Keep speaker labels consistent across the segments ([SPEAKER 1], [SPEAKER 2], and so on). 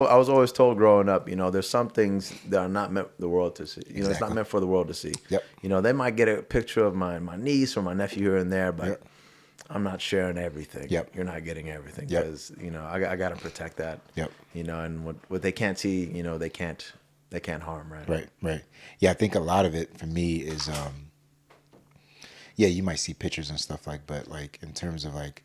[SPEAKER 1] I was always told growing up, there's some things that are not meant for the world to see. It's not meant for the world to see.
[SPEAKER 2] Yep.
[SPEAKER 1] They might get a picture of my niece or my nephew here and there, but
[SPEAKER 2] Yep.
[SPEAKER 1] I'm not sharing everything.
[SPEAKER 2] Yep.
[SPEAKER 1] You're not getting everything
[SPEAKER 2] Yep.
[SPEAKER 1] because I got to protect that.
[SPEAKER 2] Yep.
[SPEAKER 1] And what they can't see, they can't harm, right?
[SPEAKER 2] Right. Yeah, I think a lot of it for me is, yeah, you might see pictures and stuff but like in terms of like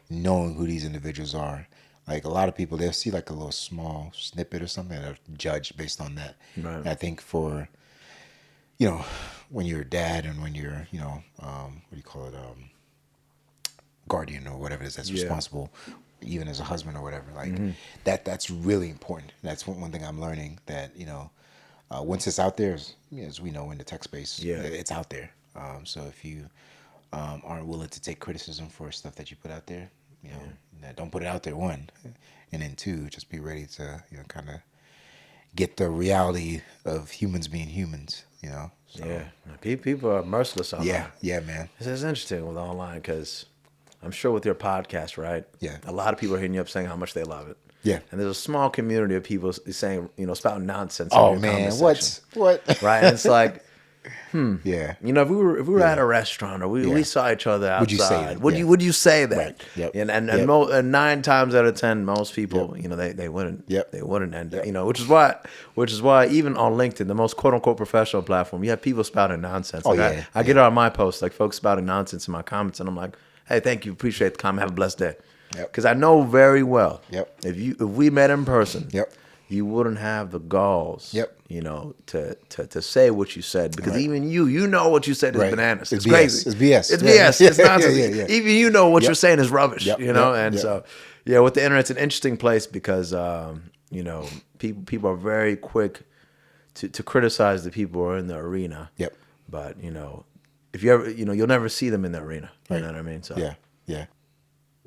[SPEAKER 2] knowing who these individuals are, like a lot of people, they'll see like a little small snippet or something and they'll judge based on that.
[SPEAKER 1] Right.
[SPEAKER 2] And I think for, when you're a dad and when you're, what do you call it? Guardian or whatever it is that's responsible, even as a husband or whatever, like that's really important. That's one thing I'm learning that, once it's out there, as we know in the tech space, it's out there. So if you aren't willing to take criticism for stuff that you put out there, don't put it out there, one. And then two, just be ready to, kind of get the reality of humans being humans, So,
[SPEAKER 1] yeah. People are merciless on that.
[SPEAKER 2] Yeah, man.
[SPEAKER 1] It's interesting with online because I'm sure with your podcast, right?
[SPEAKER 2] Yeah.
[SPEAKER 1] A lot of people are hitting you up saying how much they love it.
[SPEAKER 2] Yeah.
[SPEAKER 1] And there's a small community of people saying, spouting nonsense.
[SPEAKER 2] Oh man, what?
[SPEAKER 1] Right? And it's like,
[SPEAKER 2] Yeah.
[SPEAKER 1] if we were at a restaurant or we saw each other outside, would you say that?
[SPEAKER 2] Right. Yep.
[SPEAKER 1] And 9 times out of 10, most people, they wouldn't.
[SPEAKER 2] Yep.
[SPEAKER 1] They wouldn't. And which is why even on LinkedIn, the most quote unquote professional platform, you have people spouting nonsense. Like I get it on my posts, like folks spouting nonsense in my comments, and I'm like, hey, thank you, appreciate the comment, have a blessed day. Because I know very well, if we met in person, you wouldn't have the galls, to say what you said. Because even you know what you said is bananas. It's crazy.
[SPEAKER 2] It's BS.
[SPEAKER 1] It's BS. It's nonsense.
[SPEAKER 2] Yeah.
[SPEAKER 1] Even you know what you're saying is rubbish, And
[SPEAKER 2] Yep.
[SPEAKER 1] so, with the internet, it's an interesting place because, people are very quick to criticize the people who are in the arena.
[SPEAKER 2] Yep.
[SPEAKER 1] But, if you ever, you'll never see them in the arena. You know what I mean? So
[SPEAKER 2] Yeah.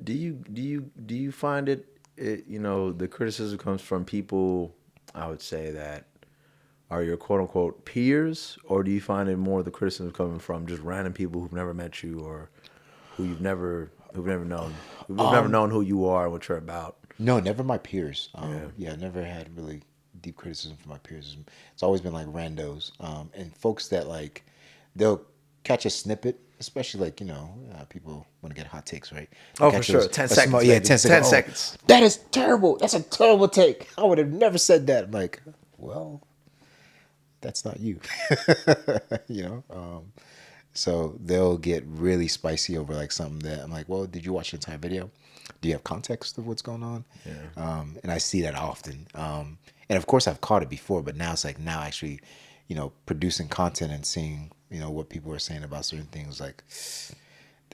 [SPEAKER 1] Do you find it, the criticism comes from people, I would say, that are your quote unquote peers, or do you find it more the criticism coming from just random people who've never met you or who've never known who you are and what you're about?
[SPEAKER 2] No, never my peers. I never had really deep criticism from my peers. It's always been like randos, and folks that like they'll catch a snippet, especially like people want to get hot takes, right?
[SPEAKER 1] Oh, for sure. 10 seconds.
[SPEAKER 2] 10 seconds.
[SPEAKER 1] 10 seconds.
[SPEAKER 2] That is terrible. That's a terrible take. I would have never said that. I'm like, well, that's not you. So they'll get really spicy over like something that I'm like, well, did you watch the entire video? Do you have context of what's going on? Yeah. And I see that often. And of course I've caught it before, but now it's like actually, producing content and seeing, what people are saying about certain things, like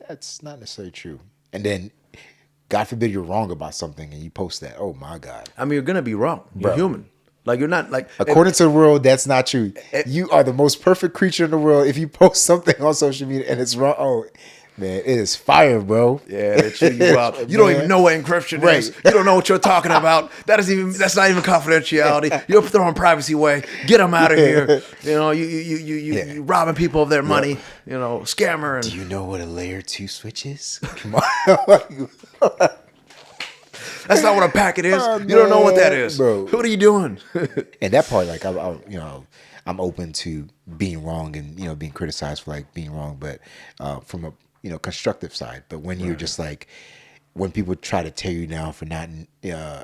[SPEAKER 2] that's not necessarily true. And then God forbid you're wrong about something and you post that. Oh my God.
[SPEAKER 1] I mean, you're going to be wrong. You're human. Like you're not like
[SPEAKER 2] according to the world, that's not true. You are the most perfect creature in the world. If you post something on social media and it's wrong, oh man, it is fire, bro.
[SPEAKER 1] Yeah, they chew you out. You don't even know what encryption is. You don't know what you're talking about. That's not even confidentiality. You're throwing privacy away. Get them out of here. You robbing people of their money. Scammer. And
[SPEAKER 2] do you know what a layer 2 switch is? Come on.
[SPEAKER 1] That's not what a packet is. You don't know what that is, bro. What are you doing?
[SPEAKER 2] And that part, like, I'm open to being wrong and being criticized for like being wrong, but from a constructive side. But when you're just like, when people try to tear you down for not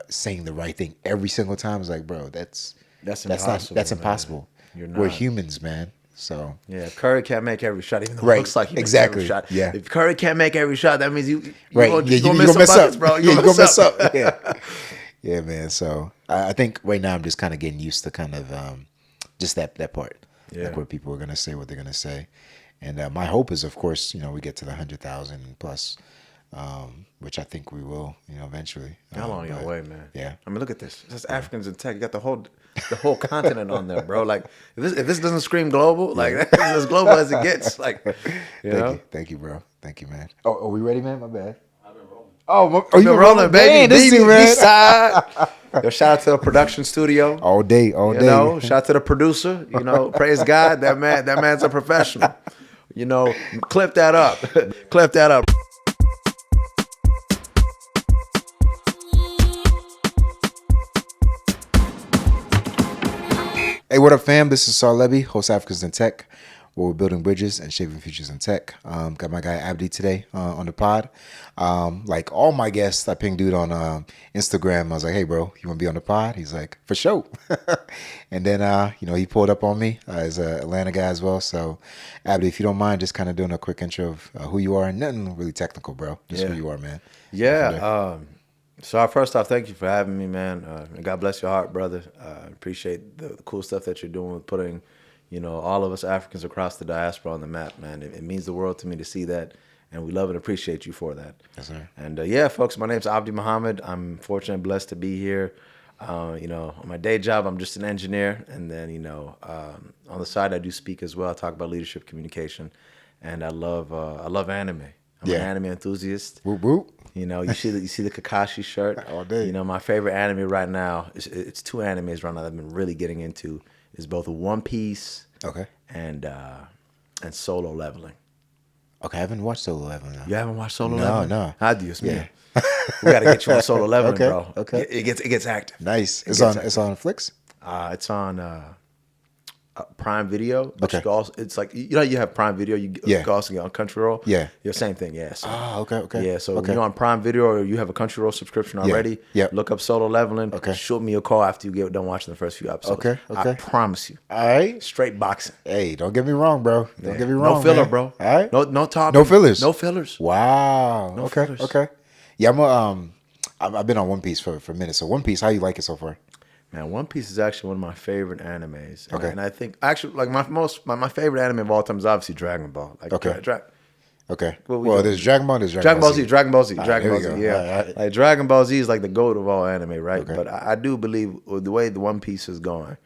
[SPEAKER 2] saying the right thing every single time, it's like, bro, that's impossible. That's impossible. We're humans, man. So
[SPEAKER 1] yeah, Curry can't make every shot, even though it looks like he makes every shot.
[SPEAKER 2] Yeah.
[SPEAKER 1] If Curry can't make every shot, that means you're
[SPEAKER 2] gonna
[SPEAKER 1] mess up, bro.
[SPEAKER 2] You're gonna mess up. Yeah, man. So I think right now I'm just kind of getting used to kind of just that part, like where people are gonna say what they're gonna say, and my hope is, of course, we get to the 100,000 plus, which I think we will, eventually.
[SPEAKER 1] How long your way, man?
[SPEAKER 2] Yeah.
[SPEAKER 1] I mean, look at this. This is Africans in tech. You got the whole continent on there, bro. Like, if this doesn't scream global, like that's as global as it gets. Like,
[SPEAKER 2] thank you, bro. Thank you, man. Oh, are we ready, man? My bad.
[SPEAKER 1] I've been rolling.
[SPEAKER 2] Oh,
[SPEAKER 1] you've been rolling, baby.
[SPEAKER 2] Man.
[SPEAKER 1] Side. Yo, shout out to the production studio.
[SPEAKER 2] All day.
[SPEAKER 1] Shout out to the producer. Praise God. That man's a professional. Clip that up.
[SPEAKER 2] Hey, what up, fam? This is Sahr Lebbie, host Africans in Tech, where we're building bridges and shaping futures in tech. Got my guy Abdi today on the pod. Like all my guests, I pinged dude on Instagram. I was like, hey, bro, you want to be on the pod? He's like, for sure. And then, he pulled up on me. He's an Atlanta guy as well. So, Abdi, if you don't mind, just kind of doing a quick intro of who you are. Nothing really technical, bro. Just who you are, man.
[SPEAKER 1] Yeah. So first off, thank you for having me, man. God bless your heart, brother. Appreciate the cool stuff that you're doing with putting, all of us Africans across the diaspora on the map, man. It means the world to me to see that, and we love and appreciate you for that.
[SPEAKER 2] Yes, sir.
[SPEAKER 1] And folks, my name's Abdi Mohamed. I'm fortunate and blessed to be here. On my day job, I'm just an engineer, and then on the side, I do speak as well. I talk about leadership, communication, and I love anime. I'm an anime enthusiast.
[SPEAKER 2] Whoop whoop.
[SPEAKER 1] You see the Kakashi shirt
[SPEAKER 2] all day.
[SPEAKER 1] My favorite anime right now it's two animes right now that I've been really getting into is both One Piece, and Solo Leveling.
[SPEAKER 2] Okay, I haven't watched Solo Leveling.
[SPEAKER 1] You haven't watched Solo Leveling?
[SPEAKER 2] No.
[SPEAKER 1] Adios, man. We gotta get you on Solo Leveling, bro.
[SPEAKER 2] Okay.
[SPEAKER 1] It gets active.
[SPEAKER 2] Nice. It's on Flix.
[SPEAKER 1] It's on Prime Video, but you can also, it's like you have Prime Video, you can also get on Crunchyroll. Same thing. So,
[SPEAKER 2] okay.
[SPEAKER 1] Yeah, so you're on Prime Video or you have a Crunchyroll subscription already. Look up Solo Leveling. Shoot me a call after you get done watching the first few episodes. I promise you.
[SPEAKER 2] All right.
[SPEAKER 1] Straight boxing.
[SPEAKER 2] Hey, don't get me wrong, bro. Don't get me wrong.
[SPEAKER 1] No filler,
[SPEAKER 2] man.
[SPEAKER 1] bro.
[SPEAKER 2] All right.
[SPEAKER 1] No talk.
[SPEAKER 2] No fillers.
[SPEAKER 1] No fillers.
[SPEAKER 2] Wow.
[SPEAKER 1] No fillers.
[SPEAKER 2] Okay. Yeah, I've been on One Piece for a minute. So One Piece, how you like it so far?
[SPEAKER 1] Man, One Piece is actually one of my favorite animes. And I think actually like my favorite anime of all time is obviously Dragon Ball.
[SPEAKER 2] Well, there's Dragon Ball,
[SPEAKER 1] Dragon Ball Z. Dragon Ball Z.
[SPEAKER 2] Yeah.
[SPEAKER 1] Right. Like Dragon Ball Z is like the goat of all anime, right? But I do believe with the way the One Piece is going.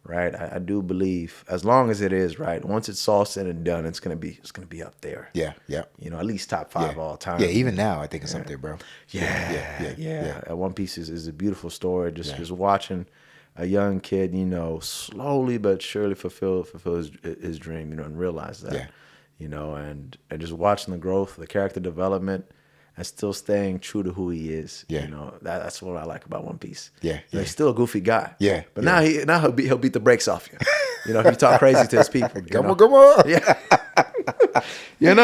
[SPEAKER 1] Right. I do believe as long as it is right, once it's all said and done, it's gonna be up there.
[SPEAKER 2] Yeah.
[SPEAKER 1] At least top 5 all time.
[SPEAKER 2] Yeah, even now I think it's up there, bro.
[SPEAKER 1] Yeah. One Piece is a beautiful story. Just watching a young kid, slowly but surely fulfill his dream, and realize that. And just watching the growth, the character development, and still staying true to who he is. That's what I like about One Piece. He's still a goofy guy. But now he'll beat the brakes off you. If you talk crazy to his people.
[SPEAKER 2] Come on.
[SPEAKER 1] Yeah. And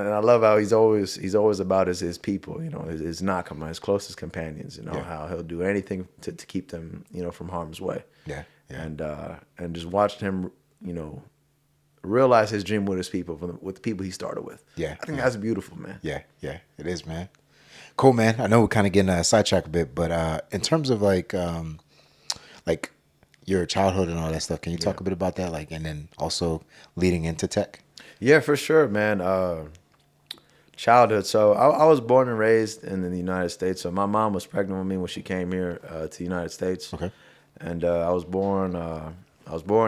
[SPEAKER 1] I love how he's always about his people, his nakama, his closest companions, how he'll do anything to keep them, from harm's way. And just watching him, realize his dream with his people, with the people he started with. I think that's beautiful, man.
[SPEAKER 2] Yeah, it is, man. Cool, man. I know we're kind of getting sidetracked a bit, but in terms of like your childhood and all that stuff, can you talk a bit about that, and then also leading into tech?
[SPEAKER 1] Yeah, for sure, man. Childhood. So I was born and raised in the United States. So my mom was pregnant with me when she came here to the United States. And I was born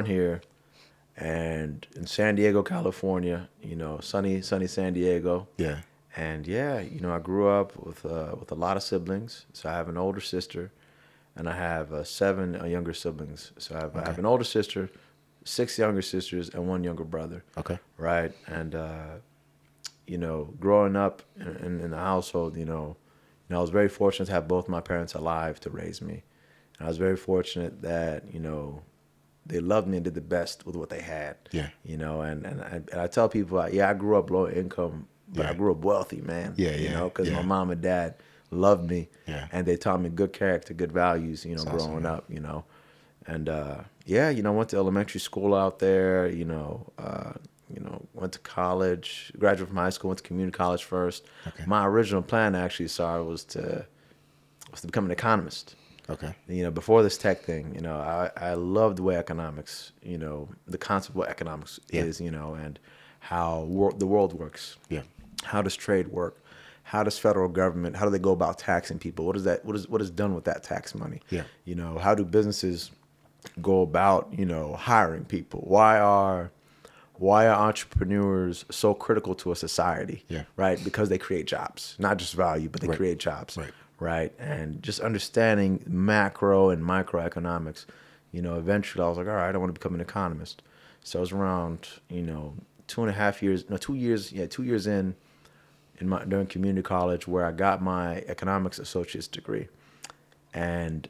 [SPEAKER 1] here, and in San Diego, California. Sunny San Diego. And I grew up with a lot of siblings. So I have an older sister, and I have 7 younger siblings. So I have an older sister, 6 younger sisters, and 1 younger brother. Right. And growing up in the household, I was very fortunate to have both my parents alive to raise me. And I was very fortunate that they loved me and did the best with what they had. And I tell people, I grew up low income, but I grew up wealthy, man. Because my mom and dad loved me, and they taught me good character, good values.
[SPEAKER 2] That's
[SPEAKER 1] growing
[SPEAKER 2] awesome,
[SPEAKER 1] up. And went to elementary school out there. Went to college, graduated from high school, went to community college first. My original plan actually, was to become an economist. Before this tech thing, I loved the way economics, the concept of what economics is, and how the world works. How does trade work? How does federal government, how do they go about taxing people? What is done with that tax money? How do businesses go about, hiring people? Why are entrepreneurs so critical to a society? Right? Because they create jobs, not just value, but they create jobs. Right. And just understanding macro and microeconomics, eventually I was like, all right, I want to become an economist. So I was around, 2 years in during community college where I got my economics associate's degree. And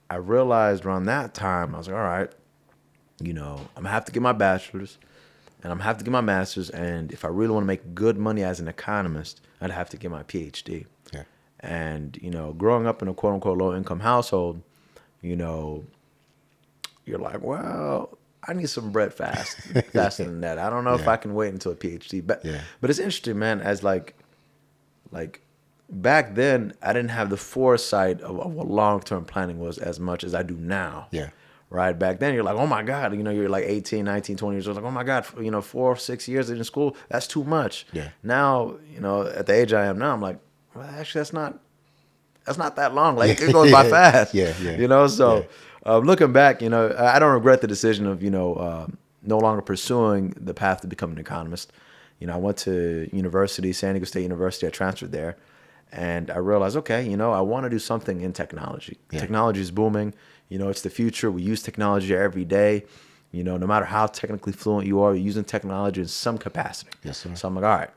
[SPEAKER 1] I realized around that time, I was like, all right, I'm going to have to get my bachelor's and I'm going to have to get my master's. And if I really want to make good money as an economist, I'd have to get my PhD.
[SPEAKER 2] Yeah.
[SPEAKER 1] And, growing up in a quote unquote low income household, you're like, well, I need some bread faster than that. I don't know if I can wait until a PhD. But it's interesting, man, as like back then, I didn't have the foresight of what long-term planning was as much as I do now.
[SPEAKER 2] Yeah.
[SPEAKER 1] Right? Back then, you're like, oh my God, you're like 18, 19, 20 years old. Like, oh my God, 4 or 6 years in school, that's too much.
[SPEAKER 2] Yeah.
[SPEAKER 1] Now, at the age I am now, I'm like, well, actually, that's not that long. Like, it goes by fast. So looking back, I don't regret the decision of, no longer pursuing the path to become an economist. I went to university, San Diego State University. I transferred there. And I realized, okay, I want to do something in technology. Yeah. Technology is booming. It's the future. We use technology every day. No matter how technically fluent you are, you're using technology in some capacity.
[SPEAKER 2] Yes, sir.
[SPEAKER 1] So I'm like, all right,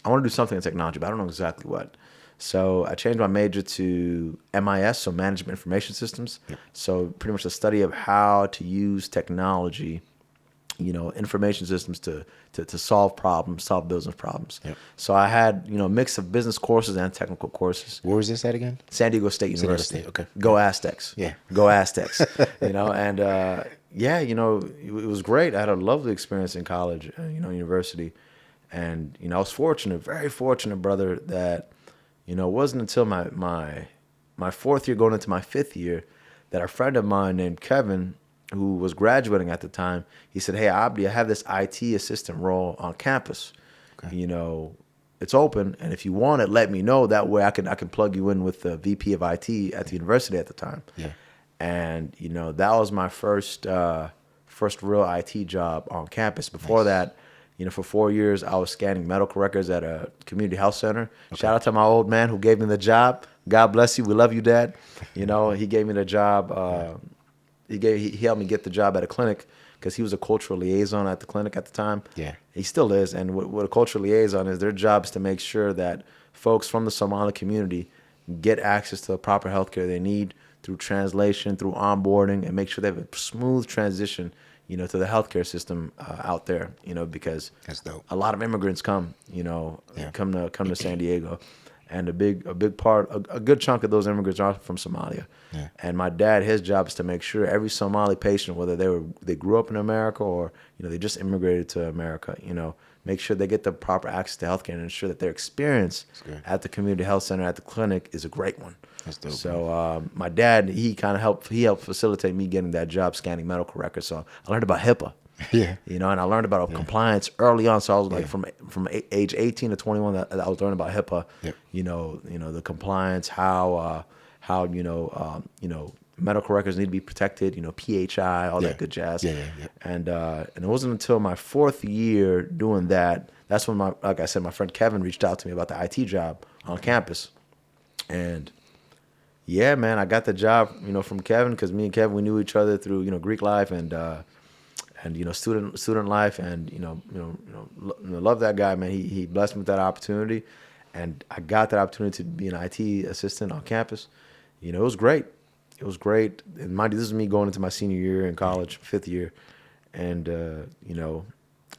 [SPEAKER 1] I want to do something in technology, but I don't know exactly what. So I changed my major to MIS, so Management Information Systems. Yep. So pretty much the study of how to use technology, information systems to solve problems, solve business problems. Yep. So I had, a mix of business courses and technical courses.
[SPEAKER 2] Where was this at again?
[SPEAKER 1] San Diego State University.
[SPEAKER 2] State, okay.
[SPEAKER 1] Go Aztecs.
[SPEAKER 2] Yeah.
[SPEAKER 1] Go Aztecs. And it was great. I had a lovely experience in college, university. And, I was fortunate, very fortunate, brother, that, it wasn't until my fourth year going into my fifth year that a friend of mine named Kevin, who was graduating at the time, he said, hey, Abdi, I have this IT assistant role on campus. Okay. It's open, and if you want it, let me know. That way I can plug you in with the VP of IT at the university at the time. Yeah. And, that was my first real IT job on campus. Before that, for 4 years, I was scanning medical records at a community health center. Okay. Shout out to my old man who gave me the job. God bless you. We love you, Dad. He gave me the job. He helped me get the job at a clinic because he was a cultural liaison at the clinic at the time. Yeah. He still is. And what a cultural liaison is, their job is to make sure that folks from the Somali community get access to the proper healthcare they need through translation, through onboarding, and make sure they have a smooth transition to the healthcare system out there, because
[SPEAKER 2] that's dope.
[SPEAKER 1] A lot of immigrants come to San Diego, and a big part, a good chunk of those immigrants are from Somalia. Yeah. And my dad, his job is to make sure every Somali patient, whether they grew up in America or they just immigrated to America, make sure they get the proper access to healthcare and ensure that their experience at the community health center, at the clinic, is a great one. That's dope. So my dad, he helped facilitate me getting that job scanning medical records. So I learned about HIPAA. Yeah. And I learned about compliance early on. So I was like from age 18 to 21 that I was learning about HIPAA. Yep. The compliance, how medical records need to be protected, PHI, all that good jazz. Yeah. And it wasn't until my fourth year doing that, that's when like I said, my friend Kevin reached out to me about the IT job on campus. And yeah, man, I got the job, from Kevin, because me and Kevin, we knew each other through, Greek life and student life, and love that guy, man. He blessed me with that opportunity, and I got that opportunity to be an IT assistant on campus. It was great. It was great. And mind you, this is me going into my senior year in college, fifth year, and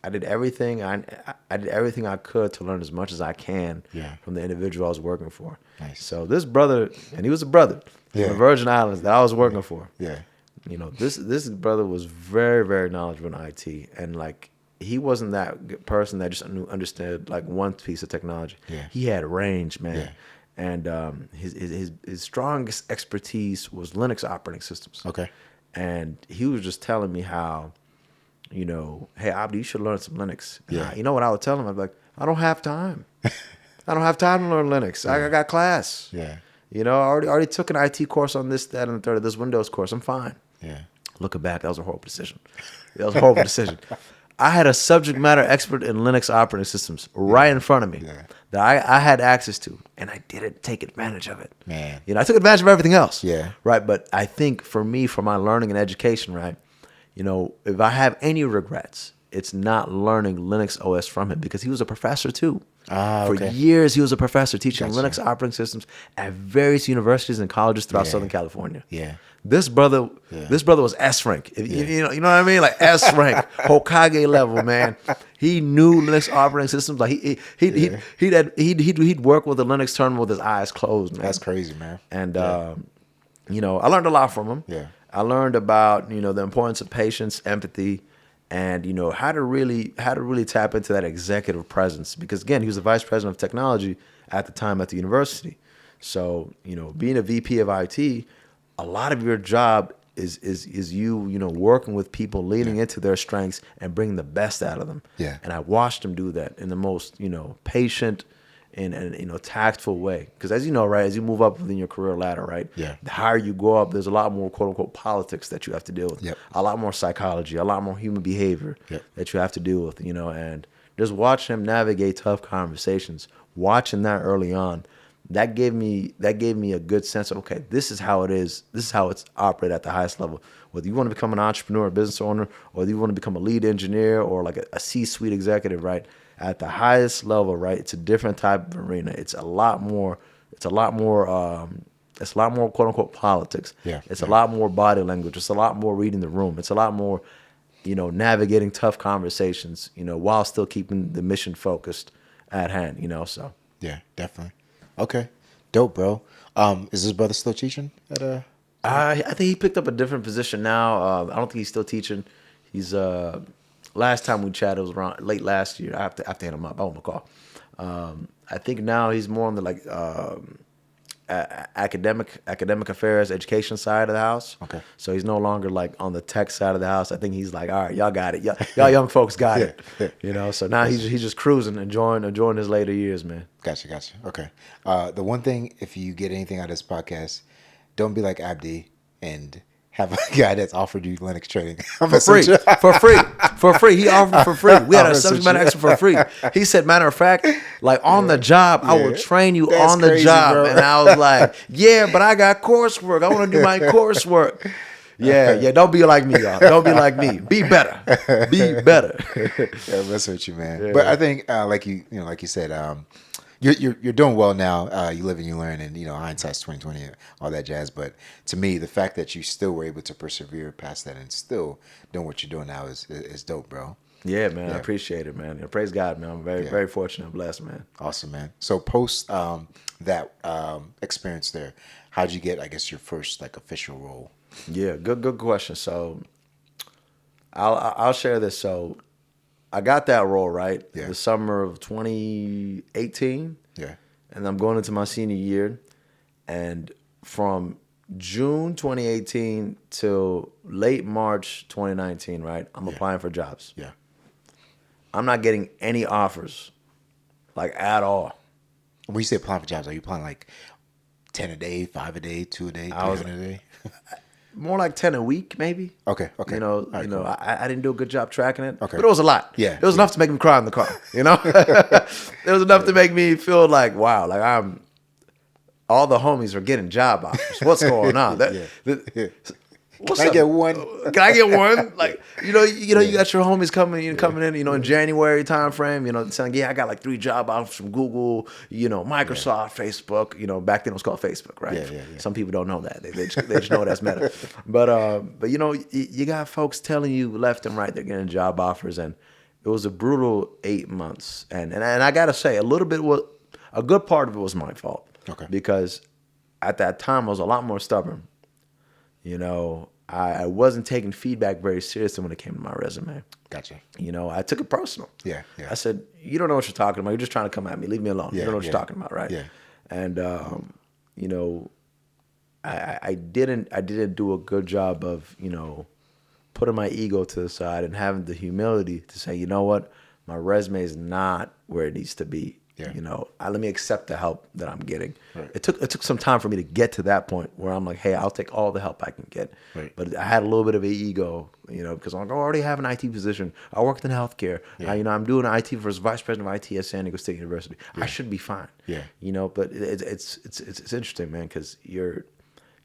[SPEAKER 1] I did everything. I did everything I could to learn as much as I can from the individual I was working for. Nice. So this brother, and he was a brother from the Virgin Islands that I was working for. Yeah. This brother was very, very knowledgeable in IT, and like he wasn't that person that just understood like one piece of technology. Yeah. He had range, man. Yeah. And his strongest expertise was Linux operating systems. Okay. And he was just telling me how, hey, Abdi, you should learn some Linux. Yeah. You know what I would tell him? I'd be like, I don't have time. I don't have time to learn Linux. Yeah. I got class. Yeah. I already took an IT course on this, that, and the third, this Windows course. I'm fine. Yeah. Looking back, that was a horrible decision. I had a subject matter expert in Linux operating systems right in front of me that I had access to, and I didn't take advantage of it. Man. I took advantage of everything else. Yeah. Right. But I think for me, for my learning and education, right, if I have any regrets, it's not learning Linux OS from him, because he was a professor too. For years, he was a professor teaching Linux operating systems at various universities and colleges throughout Southern California.
[SPEAKER 2] Yeah.
[SPEAKER 1] This brother was S rank. You know what I mean? Like S rank, Hokage level, man. He knew Linux operating systems. Like he'd work with the Linux terminal with his eyes closed, man.
[SPEAKER 2] That's crazy, man.
[SPEAKER 1] And you know, I learned a lot from him.
[SPEAKER 2] Yeah.
[SPEAKER 1] I learned about, you know, the importance of patience, empathy, and, you know, how to really tap into that executive presence. Because again, he was the vice president of technology at the time at the university. So, you know, being a VP of IT, a lot of your job is you know, working with people, leaning into their strengths and bringing the best out of them.
[SPEAKER 2] Yeah.
[SPEAKER 1] And I watched him do that in the most, you know, patient and you know, tactful way. Because as you know, right, as you move up within your career ladder, right, the higher you go up, there's a lot more quote unquote politics that you have to deal with. A lot more psychology, a lot more human behavior that you have to deal with, you know. And just watching him navigate tough conversations, watching that early on, that gave me a good sense of, okay, this is how it is. This is how it's operated at the highest level. Whether you want to become an entrepreneur, a business owner, or whether you want to become a lead engineer or like a C-suite executive, right? At the highest level, right? It's a different type of arena. It's a lot more quote unquote politics. It's a lot more body language. It's a lot more reading the room. It's a lot more, you know, navigating tough conversations, you know, while still keeping the mission focused at hand, you know. So
[SPEAKER 2] yeah, definitely. Okay, dope, bro. Is this brother still teaching at
[SPEAKER 1] I think he picked up a different position now. I don't think he's still teaching. He's last time we chatted was around late last year. I have to hit him up. I won't call. I think now he's more on the like academic affairs, education side of the house.
[SPEAKER 2] Okay.
[SPEAKER 1] So he's no longer like on the tech side of the house. I think he's like, all right, y'all got it. Y'all young folks got it. You know. So now he's just cruising, enjoying his later years, man.
[SPEAKER 2] Gotcha. Okay. The one thing, if you get anything out of this podcast, don't be like Abdi and have a guy that's offered you Linux training
[SPEAKER 1] for free. He offered for free. We had a subject matter expert for free. He said, matter of fact, like on the job, I will train you that's on the crazy, job. Bro. And I was like, yeah, but I got coursework. I want to do my coursework. Yeah. Don't be like me, y'all. Don't be like me. Be better. Be better.
[SPEAKER 2] Yeah, that's what you, man. Yeah. But I think, like you said, you're doing well now. You live and you learn, and you know, hindsight's 20/20, all that jazz. But to me, the fact that you still were able to persevere past that and still doing what you're doing now is dope, bro.
[SPEAKER 1] Yeah, man. I appreciate it, man. Praise God, man. I'm very fortunate and blessed, man.
[SPEAKER 2] Awesome, man. So post that experience there, how'd you get, I guess, your first like official role?
[SPEAKER 1] Yeah, good question. So I'll share this. So I got that role, right? The summer of 2018.
[SPEAKER 2] Yeah.
[SPEAKER 1] And I'm going into my senior year. And from June 2018 till late March 2019, right? I'm applying for jobs.
[SPEAKER 2] Yeah.
[SPEAKER 1] I'm not getting any offers, like at all.
[SPEAKER 2] When you say applying for jobs, are you applying like 10 a day, 5 a day, 2 a day, 300 a day?
[SPEAKER 1] More like 10 a week, maybe.
[SPEAKER 2] Okay.
[SPEAKER 1] You know, cool. I didn't do a good job tracking it.
[SPEAKER 2] Okay.
[SPEAKER 1] But it was a lot.
[SPEAKER 2] Yeah.
[SPEAKER 1] It was enough to make me cry in the car, you know? It was enough to make me feel like, wow, like all the homies are getting job offers. What's going on?
[SPEAKER 2] Can I get one?
[SPEAKER 1] Can I get one? Like, you got your homies coming in, you know, in January time frame, you know, saying, yeah, I got like 3 job offers from Google, you know, Microsoft, Facebook, you know, back then it was called Facebook, right?
[SPEAKER 2] Yeah.
[SPEAKER 1] Some people don't know that. They just know that's Meta. But you know, you got folks telling you left and right they're getting job offers, and it was a brutal 8 months. And I got to say, a good part of it was my fault.
[SPEAKER 2] Okay.
[SPEAKER 1] Because at that time I was a lot more stubborn. You know, I wasn't taking feedback very seriously when it came to my resume.
[SPEAKER 2] Gotcha.
[SPEAKER 1] You know, I took it personal.
[SPEAKER 2] Yeah.
[SPEAKER 1] I said, you don't know what you're talking about. You're just trying to come at me. Leave me alone. You don't know what you're talking about, right?
[SPEAKER 2] Yeah.
[SPEAKER 1] And, you know, I didn't do a good job of, you know, putting my ego to the side and having the humility to say, you know what, my resume is not where it needs to be.
[SPEAKER 2] Yeah.
[SPEAKER 1] You know, let me accept the help that I'm getting.
[SPEAKER 2] Right.
[SPEAKER 1] It took some time for me to get to that point where I'm like, hey, I'll take all the help I can get.
[SPEAKER 2] Right.
[SPEAKER 1] But I had a little bit of an ego, you know, because I'm like, I already have an IT position. I worked in healthcare.
[SPEAKER 2] Yeah.
[SPEAKER 1] You know, I'm doing IT for vice president of IT at San Diego State University.
[SPEAKER 2] Yeah.
[SPEAKER 1] I should be fine.
[SPEAKER 2] Yeah.
[SPEAKER 1] You know, but it's interesting, man, because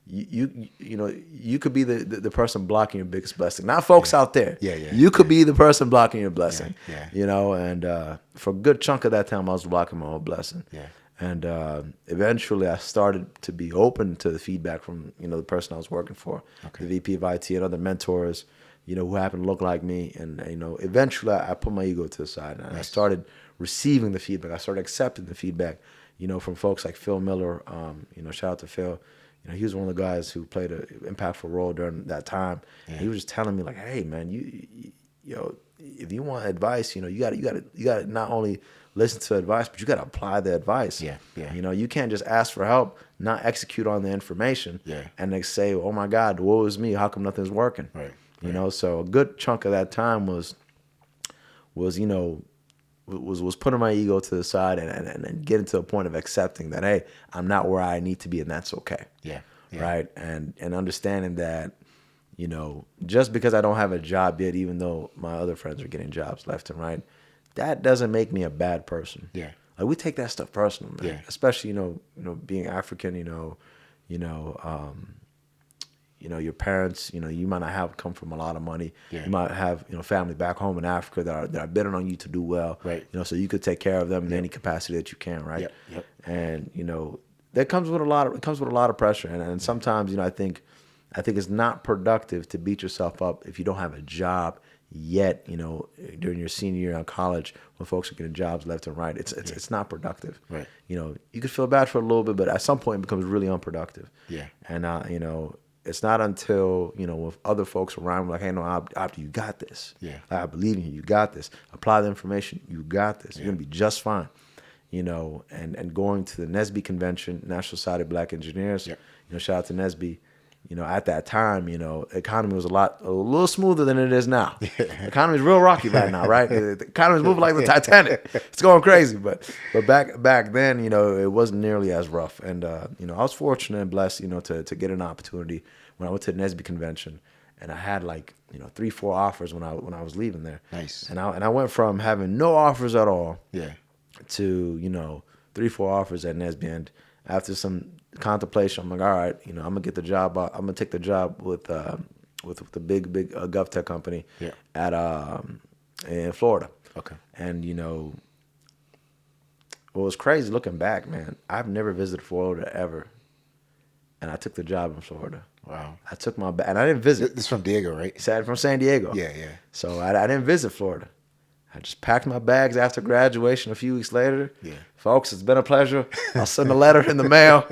[SPEAKER 1] you know, you could be the person blocking your biggest blessing. Not folks out there.
[SPEAKER 2] Yeah, yeah.
[SPEAKER 1] You could be the person blocking your blessing.
[SPEAKER 2] Yeah.
[SPEAKER 1] You know, and for a good chunk of that time, I was blocking my own blessing.
[SPEAKER 2] Yeah.
[SPEAKER 1] And eventually, I started to be open to the feedback from, you know, the person I was working for, the VP of IT and other mentors, you know, who happened to look like me. And, you know, eventually I put my ego to the side and I started receiving the feedback. I started accepting the feedback, you know, from folks like Phil Miller. You know, shout out to Phil. You know, he was one of the guys who played an impactful role during that time. Yeah. He was just telling me like, hey man, you know, if you want advice, you know, you got to not only listen to advice, but you got to apply the advice.
[SPEAKER 2] Yeah.
[SPEAKER 1] You know, you can't just ask for help, not execute on the information, and they say, oh my God, woe is me, how come nothing's working?
[SPEAKER 2] Right.
[SPEAKER 1] You know, so a good chunk of that time was you know, was putting my ego to the side and getting to a point of accepting that, hey, I'm not where I need to be, and that's okay.
[SPEAKER 2] Yeah.
[SPEAKER 1] Right. And understanding that, you know, just because I don't have a job yet, even though my other friends are getting jobs left and right, that doesn't make me a bad person.
[SPEAKER 2] Yeah.
[SPEAKER 1] Like we take that stuff personal, man.
[SPEAKER 2] Yeah.
[SPEAKER 1] Especially, you know, being African, you know, your parents, you know, you might not have come from a lot of money.
[SPEAKER 2] Yeah.
[SPEAKER 1] You might have, you know, family back home in Africa that are betting on you to do well.
[SPEAKER 2] Right.
[SPEAKER 1] You know, so you could take care of them in any capacity that you can, right?
[SPEAKER 2] Yep.
[SPEAKER 1] And, you know, that comes with a lot of pressure. And sometimes, you know, I think it's not productive to beat yourself up if you don't have a job yet, you know, during your senior year in college when folks are getting jobs left and right. It's not productive.
[SPEAKER 2] Right.
[SPEAKER 1] You know, you could feel bad for a little bit, but at some point it becomes really unproductive.
[SPEAKER 2] Yeah.
[SPEAKER 1] And, you know, it's not until, you know, with other folks around, like, hey, no, Abdi, you got this.
[SPEAKER 2] Yeah.
[SPEAKER 1] I believe in you. You got this. Apply the information. You got this. You're going to be just fine. You know, and going to the NSBE convention, National Society of Black Engineers, you know, shout out to NSBE. You know, at that time, you know, economy was a little smoother than it is now. The economy is real rocky right now, right? The economy is moving like the Titanic. It's going crazy. But back then, you know, it wasn't nearly as rough. And, you know, I was fortunate and blessed, you know, to get an opportunity when I went to the NSBE convention. And I had like, you know, 3-4 offers when I was leaving there.
[SPEAKER 2] Nice.
[SPEAKER 1] And I went from having no offers at all to, you know, 3-4 offers at NSBE. And after some contemplation, I'm like, all right, you know, I'm gonna get the job. I'm gonna take the job with the big GovTech company at in Florida.
[SPEAKER 2] Okay.
[SPEAKER 1] And you know, what was crazy looking back, man, I've never visited Florida ever, and I took the job in Florida.
[SPEAKER 2] Wow.
[SPEAKER 1] I took my bag, and I didn't visit.
[SPEAKER 2] This from Diego, right?
[SPEAKER 1] From San Diego.
[SPEAKER 2] Yeah.
[SPEAKER 1] So I didn't visit Florida. I just packed my bags after graduation a few weeks later.
[SPEAKER 2] Yeah.
[SPEAKER 1] Folks, it's been a pleasure. I'll send a letter in the mail.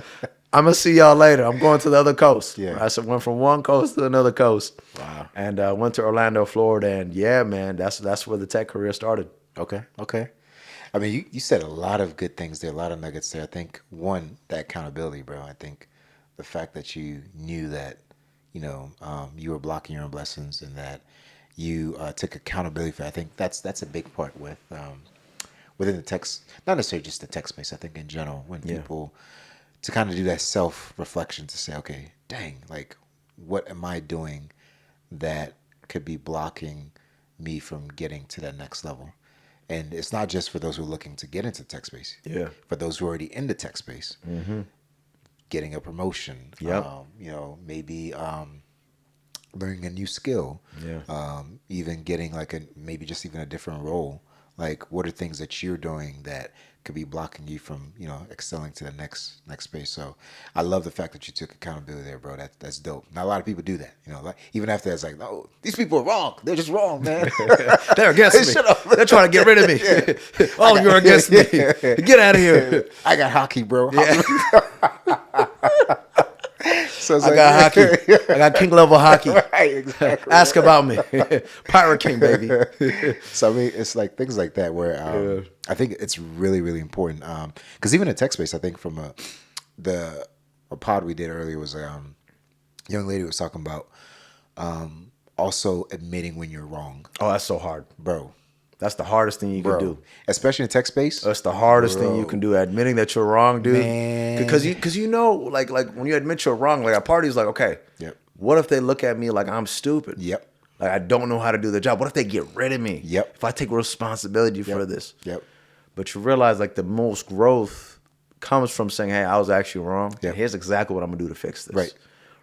[SPEAKER 1] I'm going to see y'all later. I'm going to the other coast.
[SPEAKER 2] Yeah.
[SPEAKER 1] I went from one coast to another coast.
[SPEAKER 2] Wow. And
[SPEAKER 1] went to Orlando, Florida. And yeah, man, that's where the tech career started.
[SPEAKER 2] Okay. I mean, you said a lot of good things there, a lot of nuggets there. I think, one, that accountability, bro. I think the fact that you knew that, you know, you were blocking your own blessings and that you took accountability for it. I think that's a big part with within the tech, not necessarily just the tech space. I think in general, when people to kind of do that self-reflection to say, okay, dang, like, what am I doing that could be blocking me from getting to that next level? And it's not just for those who are looking to get into the tech space.
[SPEAKER 1] Yeah.
[SPEAKER 2] For those who are already in the tech space, getting a promotion.
[SPEAKER 1] Yep.
[SPEAKER 2] You know, maybe learning a new skill.
[SPEAKER 1] Yeah.
[SPEAKER 2] Even getting like maybe just even a different role. Like, what are things that you're doing that could be blocking you from, you know, excelling to the next space? So I love the fact that you took accountability there, bro. That's dope. Not a lot of people do that, you know. Like, even after it's like, no, these people are wrong. They're just wrong, man.
[SPEAKER 1] They're against me.
[SPEAKER 2] Shut up.
[SPEAKER 1] They're trying to get rid of me. Oh, you're against me. Get out of here.
[SPEAKER 2] I got hockey, bro.
[SPEAKER 1] Yeah.
[SPEAKER 2] So
[SPEAKER 1] I got hockey. I got king level hockey.
[SPEAKER 2] Right, exactly.
[SPEAKER 1] Ask about me. Pirate King, baby.
[SPEAKER 2] So I mean, it's like things like that where I think it's really, really important. Because even in tech space, I think from a pod we did earlier was a young lady was talking about also admitting when you're wrong.
[SPEAKER 1] Oh, that's so hard,
[SPEAKER 2] bro.
[SPEAKER 1] That's the hardest thing you can do,
[SPEAKER 2] especially in tech space.
[SPEAKER 1] That's the hardest thing you can do, admitting that you're wrong, dude. Because you know, like when you admit you're wrong, like a party's like, okay, what if they look at me like I'm stupid?
[SPEAKER 2] Yep.
[SPEAKER 1] Like I don't know how to do the job. What if they get rid of me?
[SPEAKER 2] Yep.
[SPEAKER 1] If I take responsibility for this?
[SPEAKER 2] Yep.
[SPEAKER 1] But you realize like the most growth comes from saying, hey, I was actually wrong.
[SPEAKER 2] Yep.
[SPEAKER 1] Here's exactly what I'm gonna do to fix this.
[SPEAKER 2] Right.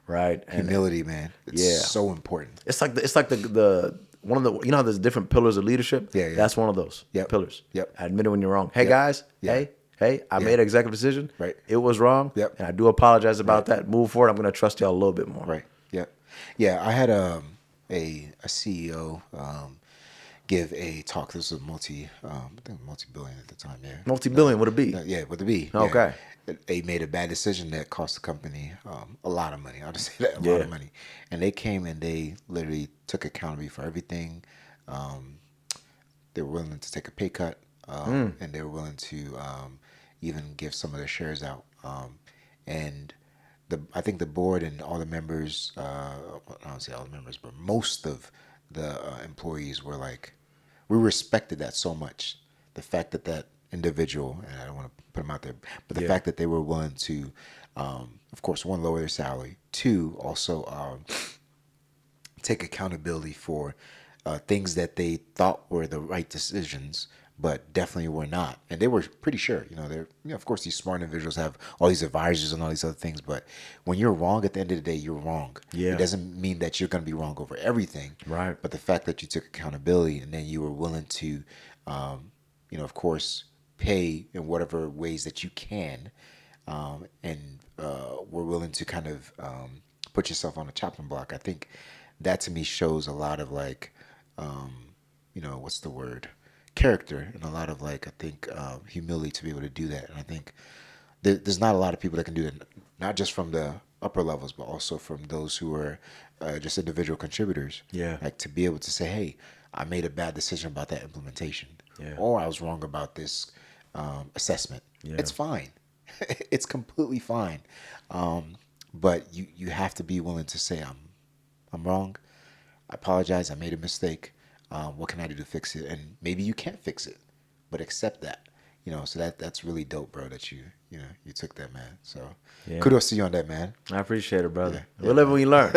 [SPEAKER 1] right?
[SPEAKER 2] Humility, man. It's so important.
[SPEAKER 1] It's like the one of the, you know how there's different pillars of leadership.
[SPEAKER 2] Yeah.
[SPEAKER 1] That's one of those pillars.
[SPEAKER 2] Yep.
[SPEAKER 1] Admit it when you're wrong. Hey guys.
[SPEAKER 2] Yeah.
[SPEAKER 1] Hey, I made an executive decision.
[SPEAKER 2] Right.
[SPEAKER 1] It was wrong.
[SPEAKER 2] Yep.
[SPEAKER 1] And I do apologize about that. Move forward. I'm going to trust y'all a little bit more.
[SPEAKER 2] Right. Yep. Yeah. I had a CEO give a talk. This was I think multi-billion at the time. Yeah.
[SPEAKER 1] Multi-billion with a B.
[SPEAKER 2] Yeah, with a B.
[SPEAKER 1] Okay.
[SPEAKER 2] Yeah. They made a bad decision that cost the company a lot of money. I'll just say that, a lot of money. And they came and they literally took accountability for everything. They were willing to take a pay cut, and they were willing to even give some of their shares out. And I think the board and all the members, I don't say all the members, but most of the employees were like, we respected that so much. The fact that individual, and I don't want to put them out there, but the fact that they were willing to, of course, one, lower their salary, two, also take accountability for things that they thought were the right decisions, but definitely were not. And they were pretty sure, of course, these smart individuals have all these advisors and all these other things, but when you're wrong, at the end of the day, you're wrong.
[SPEAKER 1] Yeah.
[SPEAKER 2] It doesn't mean that you're going to be wrong over everything.
[SPEAKER 1] Right.
[SPEAKER 2] But the fact that you took accountability and then you were willing to, of course, pay in whatever ways that you can, and were willing to kind of put yourself on a chopping block. I think that to me shows a lot of like, what's the word? Character, and a lot of like, I think, humility to be able to do that. And I think there's not a lot of people that can do that, not just from the upper levels, but also from those who are just individual contributors.
[SPEAKER 1] Yeah.
[SPEAKER 2] Like to be able to say, hey, I made a bad decision about that implementation, or I was wrong about this assessment. Yeah. It's fine. It's completely fine. But you have to be willing to say, I'm wrong. I apologize. I made a mistake. What can I do to fix it? And maybe you can't fix it, but accept that. So that's really dope, bro, that you took that, man. So kudos to you on that, man.
[SPEAKER 1] I appreciate it, brother. We live when we learn.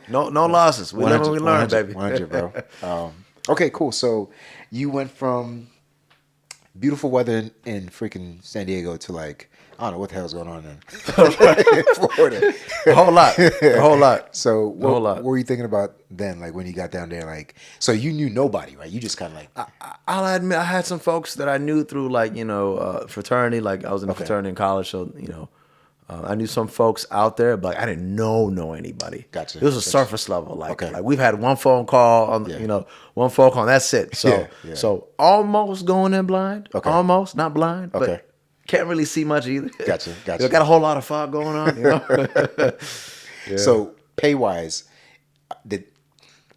[SPEAKER 1] No losses. We live when we learn, baby.
[SPEAKER 2] 100, bro. Okay, cool. So you went from beautiful weather in freaking San Diego to like, I don't know what the hell's going on in Florida.
[SPEAKER 1] A whole lot.
[SPEAKER 2] So what were you thinking about then? Like when you got down there, like, so you knew nobody, right? You just kind of like.
[SPEAKER 1] I'll admit I had some folks that I knew through like, fraternity. Like I was in a fraternity in college. So, I knew some folks out there, but like, I didn't know anybody.
[SPEAKER 2] Gotcha.
[SPEAKER 1] It was a surface level. Like we've had one phone call on, one phone call and that's it. So, so almost going in blind. Okay. Almost, not blind, but can't really see much either.
[SPEAKER 2] Gotcha.
[SPEAKER 1] Got a whole lot of fog going on,
[SPEAKER 2] So pay wise,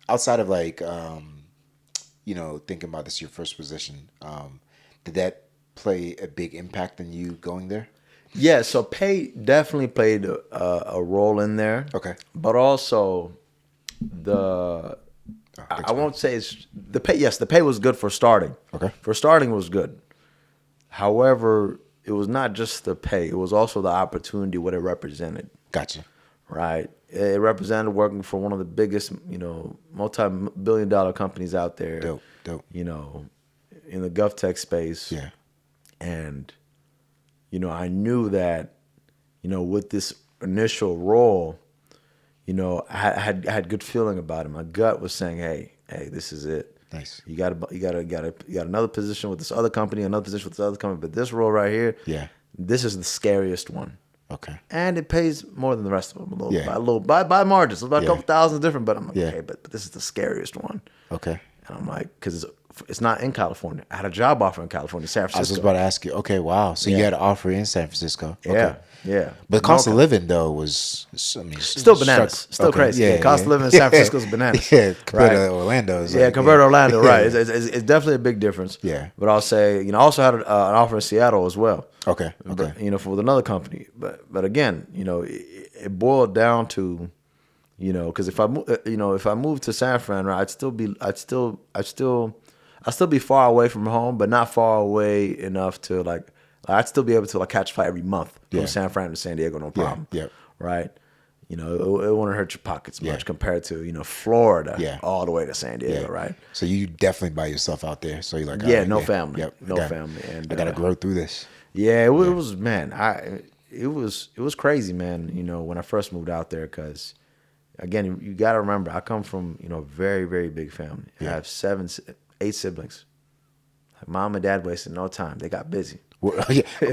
[SPEAKER 2] outside of like, thinking about this, your first position, did that play a big impact in you going there?
[SPEAKER 1] Yeah, so pay definitely played a role in there.
[SPEAKER 2] Okay.
[SPEAKER 1] But also I won't say it's the pay. Yes, the pay was good for starting.
[SPEAKER 2] Okay.
[SPEAKER 1] For starting was good. However, it was not just the pay. It was also the opportunity, what it represented.
[SPEAKER 2] Gotcha.
[SPEAKER 1] Right. It represented working for one of the biggest, multi-billion-dollar companies out there.
[SPEAKER 2] Dope.
[SPEAKER 1] In the GovTech space.
[SPEAKER 2] Yeah.
[SPEAKER 1] And I knew that, with this initial role, I had good feeling about it. My gut was saying, hey, this is it.
[SPEAKER 2] Nice.
[SPEAKER 1] You got another position with this other company, another position with this other company, but this role right here, this is the scariest one.
[SPEAKER 2] Okay.
[SPEAKER 1] And it pays more than the rest of them by margins. It's about a couple thousand different, but I'm like, okay, but this is the scariest one.
[SPEAKER 2] Okay.
[SPEAKER 1] And I'm like, because it's not in California. I had a job offer in California, San Francisco.
[SPEAKER 2] I was just about to ask you. Okay, wow. So you had an offer in San Francisco. Okay.
[SPEAKER 1] Yeah.
[SPEAKER 2] But cost of living though was
[SPEAKER 1] still bananas. Still crazy. Yeah, cost of living in San Francisco is bananas.
[SPEAKER 2] Yeah, compared to Orlando.
[SPEAKER 1] Compared to Orlando, right. It's definitely a big difference.
[SPEAKER 2] Yeah.
[SPEAKER 1] But I'll say, I also had an offer in Seattle as well.
[SPEAKER 2] Okay.
[SPEAKER 1] But, with another company. But again, it boiled down to, because if I moved to San Fran, right, I'd still be far away from home, but not far away enough to like I'd still be able to like catch a flight every month from San Fran to San Diego, no problem.
[SPEAKER 2] Yeah.
[SPEAKER 1] Right. It wouldn't hurt your pockets much compared to Florida all the way to San Diego, right?
[SPEAKER 2] So you definitely by yourself out there. So you're like,
[SPEAKER 1] no family, family, and
[SPEAKER 2] I gotta grow through this.
[SPEAKER 1] Yeah, it was man. it was crazy, man. You know, when I first moved out there, because again, you got to remember, I come from, you know, a very, very big family. I have 8 siblings. Like mom and dad wasted no time. They got busy.
[SPEAKER 2] Where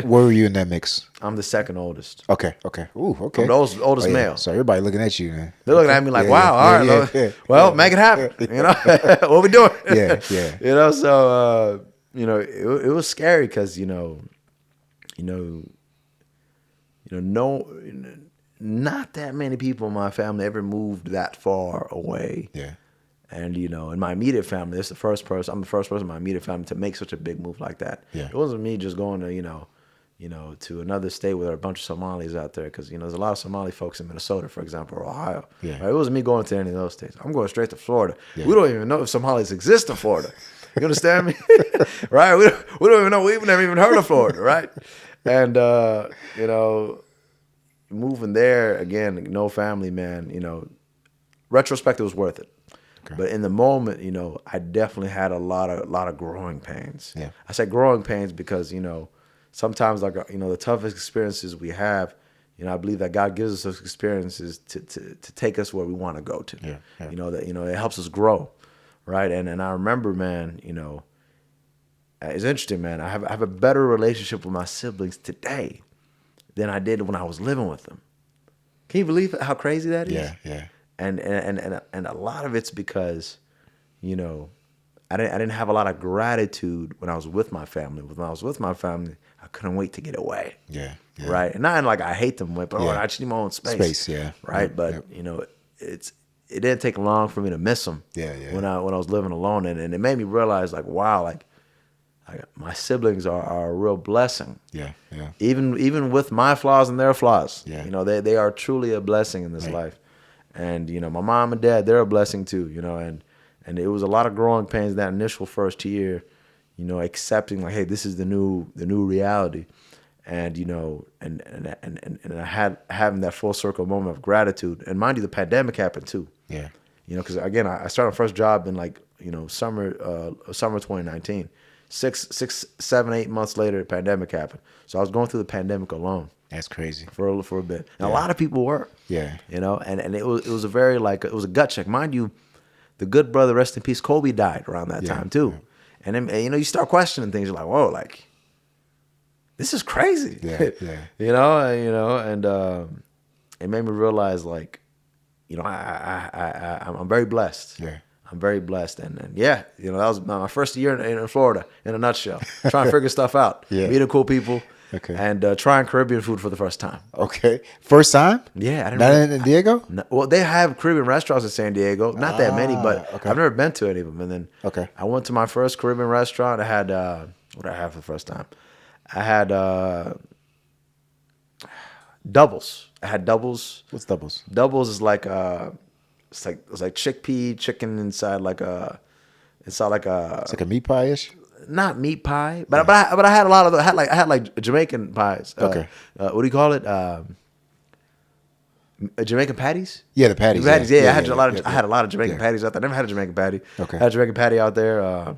[SPEAKER 2] were you in that mix?
[SPEAKER 1] I'm the second oldest.
[SPEAKER 2] Okay. Ooh, okay.
[SPEAKER 1] I'm the oldest male.
[SPEAKER 2] So everybody looking at you, man.
[SPEAKER 1] They're looking at me like, wow, all right, well, make it happen. You know, what we doing?
[SPEAKER 2] Yeah.
[SPEAKER 1] You know, so, you know, it was scary because, not that many people in my family ever moved that far away.
[SPEAKER 2] Yeah.
[SPEAKER 1] And, you know, in my immediate family, I'm the first person in my immediate family to make such a big move like that.
[SPEAKER 2] Yeah.
[SPEAKER 1] It wasn't me just going to, to another state where there are a bunch of Somalis out there. Because, you know, there's a lot of Somali folks in Minnesota, for example, or Ohio.
[SPEAKER 2] Yeah.
[SPEAKER 1] Right? It wasn't me going to any of those states. I'm going straight to Florida.
[SPEAKER 2] Yeah.
[SPEAKER 1] We don't even know if Somalis exist in Florida. You understand me? Right? We don't even know. We've never even heard of Florida, right? And, you know, moving there, again, no family, man, you know, retrospect, it was worth it. Okay. But in the moment, you know, I definitely had a lot of growing pains.
[SPEAKER 2] Yeah.
[SPEAKER 1] I say growing pains because, you know, sometimes, like, you know, the toughest experiences we have, you know, I believe that God gives us those experiences to take us where we want to go to.
[SPEAKER 2] Yeah.
[SPEAKER 1] You know, that, you know, it helps us grow, right? And I remember, man, you know, it's interesting, man. I have a better relationship with my siblings today than I did when I was living with them. Can you believe how crazy that is?
[SPEAKER 2] Yeah.
[SPEAKER 1] And a lot of it's because, you know, I didn't have a lot of gratitude when I was with my family. When I was with my family, I couldn't wait to get away.
[SPEAKER 2] Yeah.
[SPEAKER 1] Right. And not like I hate them, but I just need my own space. Right. But you know, it didn't take long for me to miss them.
[SPEAKER 2] Yeah.
[SPEAKER 1] When I was living alone, and it made me realize, like, wow, like my siblings are a real blessing.
[SPEAKER 2] Yeah.
[SPEAKER 1] Even with my flaws and their flaws.
[SPEAKER 2] Yeah.
[SPEAKER 1] You know, they are truly a blessing in this life. And, you know, my mom and dad, they're a blessing too, you know, and it was a lot of growing pains that initial first year, you know, accepting like, hey, this is the new reality. And, you know, and I had having that full circle moment of gratitude. And mind you, the pandemic happened too.
[SPEAKER 2] Yeah.
[SPEAKER 1] You know, because again, I started my first job in like, you know, summer 2019. 6, 7, 8 months later, the pandemic happened. So I was going through the pandemic alone.
[SPEAKER 2] That's crazy.
[SPEAKER 1] For a bit. And a lot of people were.
[SPEAKER 2] Yeah.
[SPEAKER 1] You know, and it was a very, like, it was a gut check. Mind you, the good brother, rest in peace, Kobe died around that time too. Yeah. And then, you know, you start questioning things. You're like, whoa, like, this is crazy.
[SPEAKER 2] Yeah.
[SPEAKER 1] You know, and it made me realize, like, you know, I'm very blessed.
[SPEAKER 2] Yeah.
[SPEAKER 1] I'm very blessed. And yeah, you know, that was my first year in Florida, in a nutshell. Trying to figure stuff out.
[SPEAKER 2] Yeah.
[SPEAKER 1] Meeting cool people.
[SPEAKER 2] Okay.
[SPEAKER 1] And trying Caribbean food for the first time.
[SPEAKER 2] Okay. First time?
[SPEAKER 1] Yeah. I didn't
[SPEAKER 2] Not in Diego?
[SPEAKER 1] Well, they have Caribbean restaurants in San Diego. Not that many, but
[SPEAKER 2] okay.
[SPEAKER 1] I've never been to any of them. And then I went to my first Caribbean restaurant. I had, what did I have for the first time? I had doubles. I had doubles.
[SPEAKER 2] What's doubles?
[SPEAKER 1] Doubles is like, it's like chickpea chicken inside like a. It's like a
[SPEAKER 2] meat pie-ish?
[SPEAKER 1] Not meat pie, but I had a lot of I had like Jamaican pies.
[SPEAKER 2] Okay.
[SPEAKER 1] What do you call it? Jamaican patties.
[SPEAKER 2] Yeah, the patties.
[SPEAKER 1] Yeah. I had a lot of Jamaican patties out there. I never had a Jamaican patty.
[SPEAKER 2] Okay.
[SPEAKER 1] I had a Jamaican patty out there.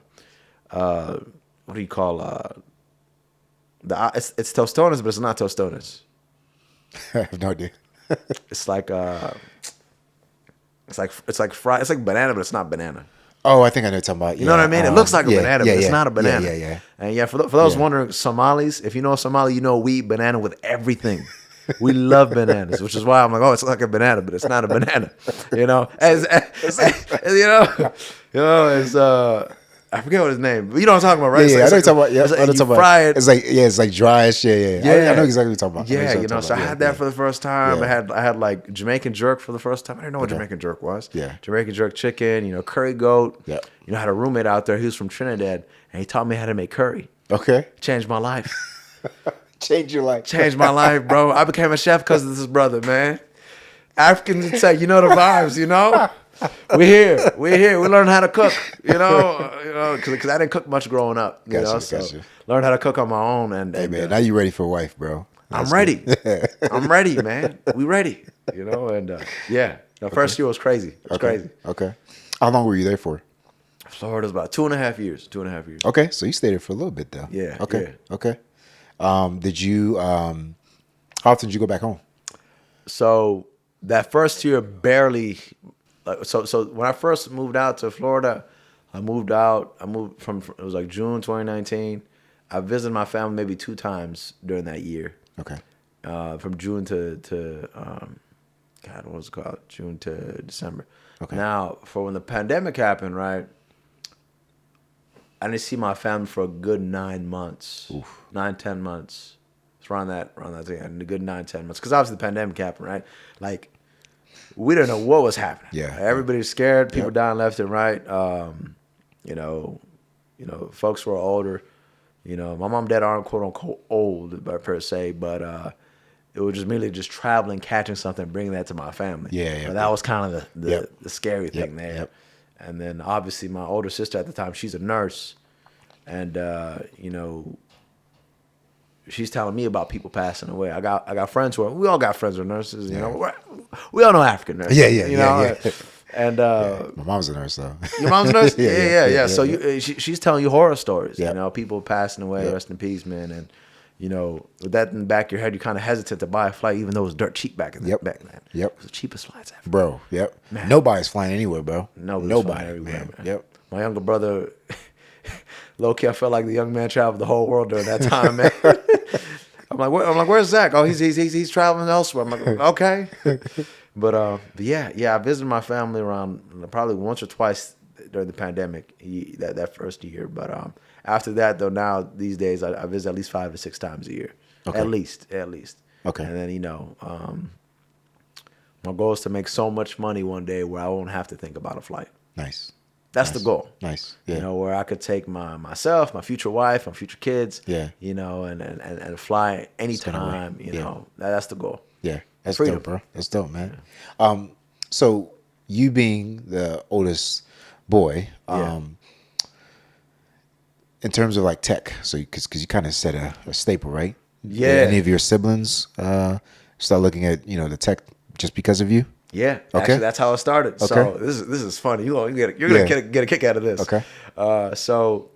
[SPEAKER 1] What do you call it's tostones, but it's not tostones.
[SPEAKER 2] I have no idea.
[SPEAKER 1] It's like fried. It's like banana, but it's not banana.
[SPEAKER 2] Oh, I think I know what you're talking about.
[SPEAKER 1] You know what I mean? It looks like a banana, but it's not a banana.
[SPEAKER 2] Yeah.
[SPEAKER 1] And yeah, for those wondering, Somalis, if you know Somali, you know we eat banana with everything. We love bananas, which is why I'm like, oh, it's like a banana, but it's not a banana. You know, it's I forget what his name. But you know what I'm talking about, right?
[SPEAKER 2] Yeah, I know what you're talking about. Yeah, I know what you're talking
[SPEAKER 1] fry
[SPEAKER 2] about. It's like dry-ish. Yeah. I know exactly what you're talking about.
[SPEAKER 1] Yeah, you know, so I had that for the first time. I had like Jamaican jerk for the first time. I didn't know what Jamaican jerk was.
[SPEAKER 2] Yeah.
[SPEAKER 1] Jamaican jerk chicken, you know, curry goat.
[SPEAKER 2] Yeah.
[SPEAKER 1] You know, I had a roommate out there. He was from Trinidad, and he taught me how to make curry.
[SPEAKER 2] Okay.
[SPEAKER 1] Changed my life.
[SPEAKER 2] Changed your life.
[SPEAKER 1] Changed my life, bro. I became a chef because of this brother, man. Africans say, you know the vibes, you know? We're here. We learned how to cook, you know, because I didn't cook much growing up.
[SPEAKER 2] Gotcha.
[SPEAKER 1] Learned how to cook on my own. And
[SPEAKER 2] man, now you ready for a wife, bro?
[SPEAKER 1] I'm ready. I'm ready, man. We ready, you know. And the first year was crazy. It was crazy.
[SPEAKER 2] Okay. How long were you there for?
[SPEAKER 1] Florida's about 2.5 years.
[SPEAKER 2] Okay, so you stayed there for a little bit though.
[SPEAKER 1] Yeah.
[SPEAKER 2] Okay. Did you? How often did you go back home?
[SPEAKER 1] So that first year, barely. So when I first moved out to Florida, I moved from it was like June 2019. I visited my family maybe 2 times during that year.
[SPEAKER 2] Okay.
[SPEAKER 1] From June to God, what was it called? June to December.
[SPEAKER 2] Okay.
[SPEAKER 1] Now, for when the pandemic happened, right? I didn't see my family for a good 9 months.
[SPEAKER 2] Oof.
[SPEAKER 1] 9-10 months. It's around that thing. A good 9-10 months. Because obviously the pandemic happened, right? Like, we didn't know what was happening.
[SPEAKER 2] Yeah.
[SPEAKER 1] Everybody was scared. People dying left and right. Folks who are older. My mom and dad aren't quote unquote old, per se, but it was just merely just traveling, catching something, bringing that to my family.
[SPEAKER 2] Yeah.
[SPEAKER 1] But that was kind of the scary thing there.
[SPEAKER 2] Yep.
[SPEAKER 1] And then obviously my older sister at the time, she's a nurse, and she's telling me about people passing away. I got friends we all got friends who are nurses. We all know African nurses.
[SPEAKER 2] Yeah.
[SPEAKER 1] And
[SPEAKER 2] my mom's a nurse though.
[SPEAKER 1] Your mom's a nurse. Yeah. So
[SPEAKER 2] yeah.
[SPEAKER 1] She's telling you horror stories.
[SPEAKER 2] Yeah.
[SPEAKER 1] People passing away. Rest in peace, man. And with that in the back of your head, you're kind of hesitant to buy a flight, even though it was dirt cheap back then.
[SPEAKER 2] Yep.
[SPEAKER 1] It was the cheapest flights ever.
[SPEAKER 2] Bro. Yep.
[SPEAKER 1] Man.
[SPEAKER 2] Nobody's flying anywhere, bro.
[SPEAKER 1] Nobody everywhere, man.
[SPEAKER 2] Yep.
[SPEAKER 1] My younger brother, low key, I felt like the young man traveled the whole world during that time, man. I'm like, where's Zach? Oh, he's traveling elsewhere. I'm like, okay. But yeah, I visited my family around probably once or twice during the pandemic that first year. But after that, though, now these days I visit at least 5 to 6 times a year,
[SPEAKER 2] okay.
[SPEAKER 1] at least.
[SPEAKER 2] Okay.
[SPEAKER 1] And then my goal is to make so much money one day where I won't have to think about a flight.
[SPEAKER 2] Nice.
[SPEAKER 1] That's the goal.
[SPEAKER 2] Nice. Yeah.
[SPEAKER 1] Where I could take myself, my future wife, my future kids.
[SPEAKER 2] Yeah.
[SPEAKER 1] And fly anytime. That's the goal.
[SPEAKER 2] Yeah. That's
[SPEAKER 1] Freedom.
[SPEAKER 2] dope, bro. That's dope, man. So you being the oldest boy, in terms of like tech, so because you kind of set a staple, right?
[SPEAKER 1] Yeah.
[SPEAKER 2] Did any of your siblings start looking at the tech just because of you?
[SPEAKER 1] Yeah.
[SPEAKER 2] Okay.
[SPEAKER 1] Actually, that's how it started.
[SPEAKER 2] Okay.
[SPEAKER 1] So this is funny. You're gonna get a kick out of this.
[SPEAKER 2] Okay.
[SPEAKER 1] So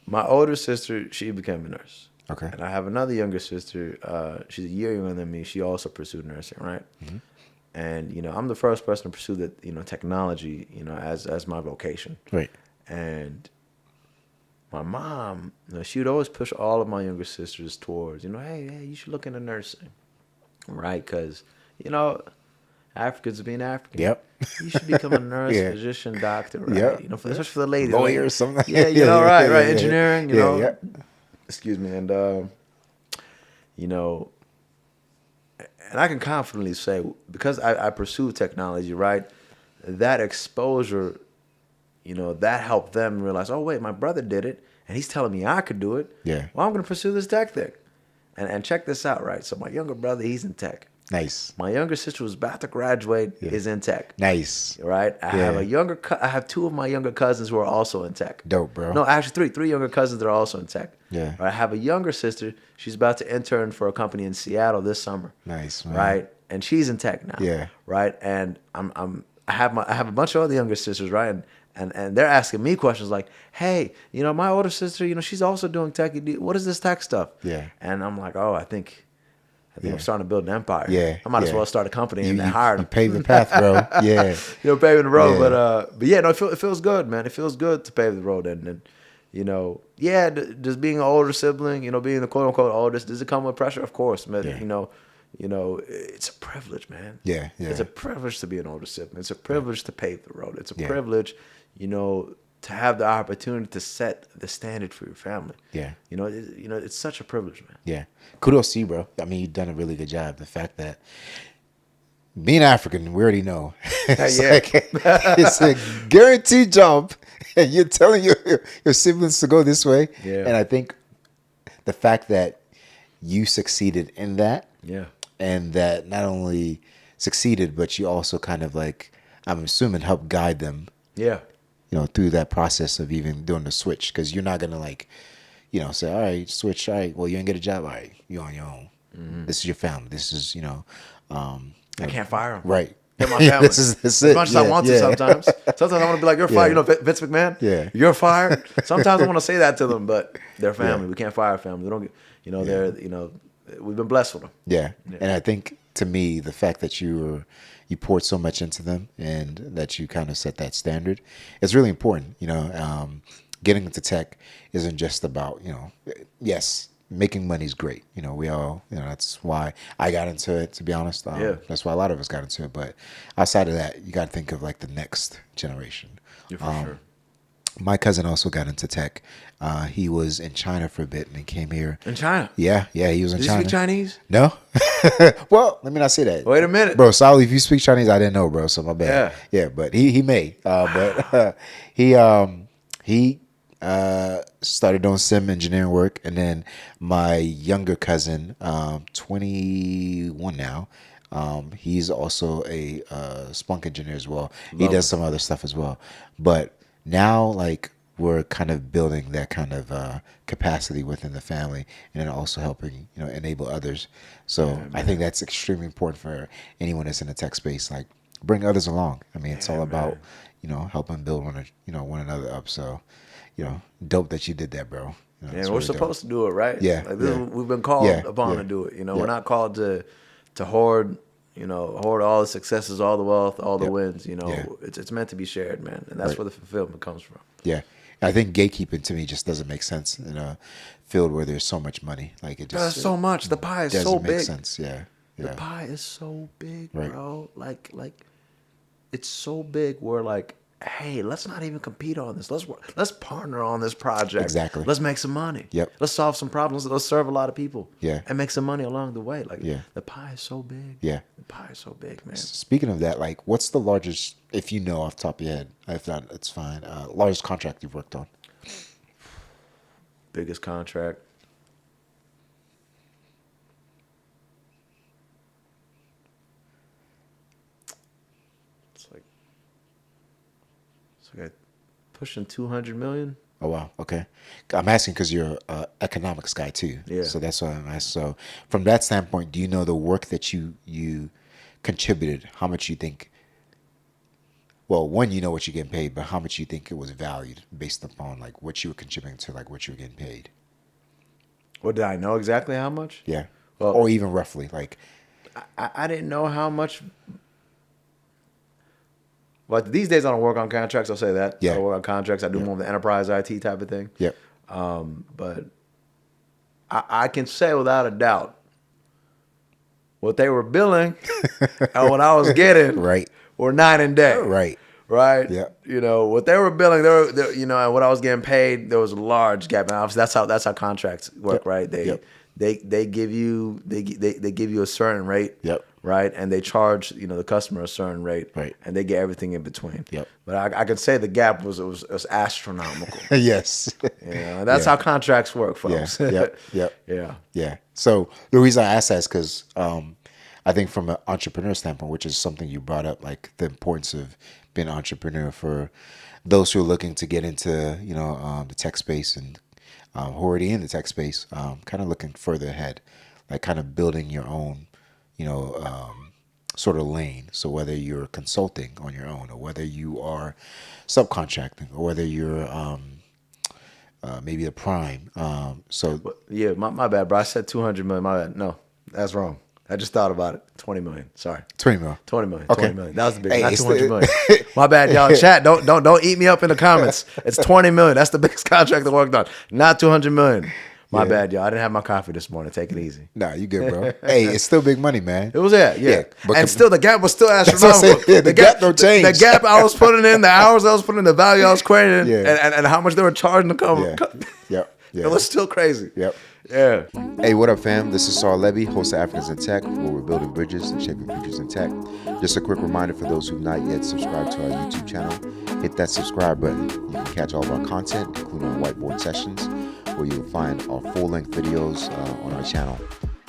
[SPEAKER 1] my older sister, she became a nurse.
[SPEAKER 2] Okay.
[SPEAKER 1] And I have another younger sister. She's a year younger than me. She also pursued nursing, right? Mm-hmm. And I'm the first person to pursue the technology, as my vocation.
[SPEAKER 2] Right.
[SPEAKER 1] And my mom, she would always push all of my younger sisters towards, hey, you should look into nursing, right? Because Africans being African.
[SPEAKER 2] Yep.
[SPEAKER 1] You should become a nurse, physician, doctor, right?
[SPEAKER 2] Yep.
[SPEAKER 1] Especially for the ladies.
[SPEAKER 2] Lawyer or something.
[SPEAKER 1] Yeah, right. Engineering,
[SPEAKER 2] Yeah.
[SPEAKER 1] Excuse me. And, and I can confidently say, because I pursue technology, right, that exposure, that helped them realize, oh, wait, my brother did it, and he's telling me I could do it.
[SPEAKER 2] Yeah.
[SPEAKER 1] Well, I'm going to pursue this tech thing. And check this out, right? So my younger brother, he's in tech.
[SPEAKER 2] Nice.
[SPEAKER 1] My younger sister was about to graduate, is in tech.
[SPEAKER 2] Nice.
[SPEAKER 1] Right? I have 2 of my younger cousins who are also in tech.
[SPEAKER 2] Dope, bro.
[SPEAKER 1] No, actually 3 younger cousins that are also in tech.
[SPEAKER 2] Yeah.
[SPEAKER 1] I have a younger sister. She's about to intern for a company in Seattle this summer.
[SPEAKER 2] Nice, man.
[SPEAKER 1] Right? And she's in tech now.
[SPEAKER 2] Yeah.
[SPEAKER 1] Right? And I have a bunch of other younger sisters, right? And they're asking me questions like, hey, my older sister, she's also doing tech. What is this tech stuff?
[SPEAKER 2] Yeah.
[SPEAKER 1] And I'm like, oh, I think I'm starting to build an empire.
[SPEAKER 2] Yeah.
[SPEAKER 1] I might as well start a company and hire them.
[SPEAKER 2] You pave the path, bro. Yeah.
[SPEAKER 1] Paving the road.
[SPEAKER 2] Yeah.
[SPEAKER 1] But yeah, no, it feels good, man. It feels good to pave the road. And just being an older sibling, being the quote unquote oldest, does it come with pressure? Of course, man.
[SPEAKER 2] Yeah.
[SPEAKER 1] It's a privilege, man.
[SPEAKER 2] Yeah.
[SPEAKER 1] It's a privilege to be an older sibling. It's a privilege to pave the road. It's a privilege, to have the opportunity to set the standard for your family.
[SPEAKER 2] Yeah.
[SPEAKER 1] It's such a privilege, man.
[SPEAKER 2] Yeah. Kudos to you, bro. I mean, you've done a really good job. The fact that being African, we already know. It's a guaranteed job. And you're telling your siblings to go this way.
[SPEAKER 1] Yeah.
[SPEAKER 2] And I think the fact that you succeeded in that.
[SPEAKER 1] Yeah.
[SPEAKER 2] And that not only succeeded, but you also kind of I'm assuming, helped guide them.
[SPEAKER 1] Yeah.
[SPEAKER 2] Through that process of even doing the switch. Because you're not going to say, all right, switch. All right, well, you ain't get a job. All right, you're on your own. Mm-hmm. This is your family. This is,
[SPEAKER 1] I can't fire them.
[SPEAKER 2] Right.
[SPEAKER 1] They're my family.
[SPEAKER 2] This is
[SPEAKER 1] as much as I want to sometimes. Sometimes I want to be like, you're fired. Vince McMahon?
[SPEAKER 2] Yeah.
[SPEAKER 1] You're fired. Sometimes I want to say that to them, but they're family. We can't fire family. We don't get, we've been blessed with them.
[SPEAKER 2] Yeah. And I think to me, the fact that you poured so much into them and that you kind of set that standard, it's really important. Getting into tech isn't just about, yes, making money is great. We all, that's why I got into it, to be honest. That's why a lot of us got into it. But outside of that, you got to think of like the next generation.
[SPEAKER 1] Yeah, for sure.
[SPEAKER 2] My cousin also got into tech. He was in China for a bit and he came here.
[SPEAKER 1] In China?
[SPEAKER 2] Yeah, he was in China.
[SPEAKER 1] Did you speak Chinese?
[SPEAKER 2] No. Well, let me not say that.
[SPEAKER 1] Wait a minute.
[SPEAKER 2] Bro, Sally, if you speak Chinese, I didn't know, bro, so my bad. Yeah, but he may. But he started doing sim engineering work. And then my younger cousin, 21 now, he's also a Splunk engineer as well. He does some other stuff as well. But now, like, we're kind of building that kind of capacity within the family, and then also helping enable others. So I think that's extremely important for anyone that's in the tech space. Like, bring others along. I mean, it's all about helping build one another up. So dope that you did that, bro.
[SPEAKER 1] We're really supposed to do it, right?
[SPEAKER 2] Yeah,
[SPEAKER 1] like this we've been called upon to do it. We're not called to hoard. Hoard all the successes, all the wealth, all the wins. It's meant to be shared, man, and that's where the fulfillment comes from.
[SPEAKER 2] Yeah, I think gatekeeping to me just doesn't make sense in a field where there's so much money. Like it just
[SPEAKER 1] there's so much. The pie is so big.
[SPEAKER 2] Doesn't make sense. Yeah.
[SPEAKER 1] The pie is so big, bro. Like it's so big. Where like, hey, let's not even compete on this. Let's partner on this project.
[SPEAKER 2] Exactly.
[SPEAKER 1] Let's make some money.
[SPEAKER 2] Yep.
[SPEAKER 1] Let's solve some problems. Let's serve a lot of people.
[SPEAKER 2] Yeah.
[SPEAKER 1] And make some money along the way. Like the pie is so big.
[SPEAKER 2] Yeah.
[SPEAKER 1] The pie is so big, man.
[SPEAKER 2] Speaking of that, like, what's the largest, if you know off the top of your head, if not, it's fine, largest contract you've worked on?
[SPEAKER 1] Biggest contract. It's like pushing 200 million.
[SPEAKER 2] Oh, wow. Okay. I'm asking because you're an economics guy too.
[SPEAKER 1] Yeah.
[SPEAKER 2] So that's why I'm asking. So from that standpoint, do you know the work that you contributed, how much you think, well, one, you know what you're getting paid, but how much you think it was valued based upon like what you were contributing to, like what you were getting paid?
[SPEAKER 1] Well, did I know exactly how much?
[SPEAKER 2] Yeah.
[SPEAKER 1] Well,
[SPEAKER 2] or even roughly, like.
[SPEAKER 1] I didn't know how much. Well, these days I don't work on contracts. I'll say that.
[SPEAKER 2] Yeah.
[SPEAKER 1] I don't work on contracts. I do more of the enterprise IT type of thing.
[SPEAKER 2] Yep.
[SPEAKER 1] But I can say without a doubt what they were billing and what I was getting were night and day. Right.
[SPEAKER 2] Yeah.
[SPEAKER 1] What they were billing, and what I was getting paid, there was a large gap. And obviously that's how contracts work, right? They give you they give you a certain rate.
[SPEAKER 2] Yep.
[SPEAKER 1] Right, and they charge the customer a certain rate,
[SPEAKER 2] right,
[SPEAKER 1] and they get everything in between.
[SPEAKER 2] Yep.
[SPEAKER 1] But I could say the gap was astronomical.
[SPEAKER 2] Yes.
[SPEAKER 1] And that's how contracts work, folks.
[SPEAKER 2] Yeah. Yeah. So the reason I ask that is because I think from an entrepreneur standpoint, which is something you brought up, like the importance of being an entrepreneur for those who are looking to get into the tech space and who are already in the tech space, kind of looking further ahead, like kind of building your own. Sort of lane. So whether you're consulting on your own, or whether you are subcontracting, or whether you're maybe a prime.
[SPEAKER 1] Yeah, my bad, bro. I said 200 million. My bad. No, that's wrong. I just thought about it. 20 million. Sorry.
[SPEAKER 2] 20 million.
[SPEAKER 1] 20 million.
[SPEAKER 2] Okay.
[SPEAKER 1] 20 million. That was the big. Not 200 million. My bad, y'all. Chat. Don't eat me up in the comments. It's 20 million. That's the biggest contract I worked on. Not 200 million. My bad, y'all. I didn't have my coffee this morning. Take it easy.
[SPEAKER 2] Nah, you good, bro. Hey, it's still big money, man.
[SPEAKER 1] It was yeah. And still, the gap was still astronomical.
[SPEAKER 2] The gap don't change.
[SPEAKER 1] The gap I was putting in, the hours I was putting in, the value I was creating, and how much they were charging to come.
[SPEAKER 2] Yep.
[SPEAKER 1] It was still crazy.
[SPEAKER 2] Yep.
[SPEAKER 1] Yeah.
[SPEAKER 2] Hey, what up, fam? This is Sahr Lebbie, host of Africans in Tech, where we're building bridges and shaping futures in tech. Just a quick reminder for those who've not yet subscribed to our YouTube channel, hit that subscribe button. You can catch all of our content, including our whiteboard sessions, where you will find our full-length videos on our channel.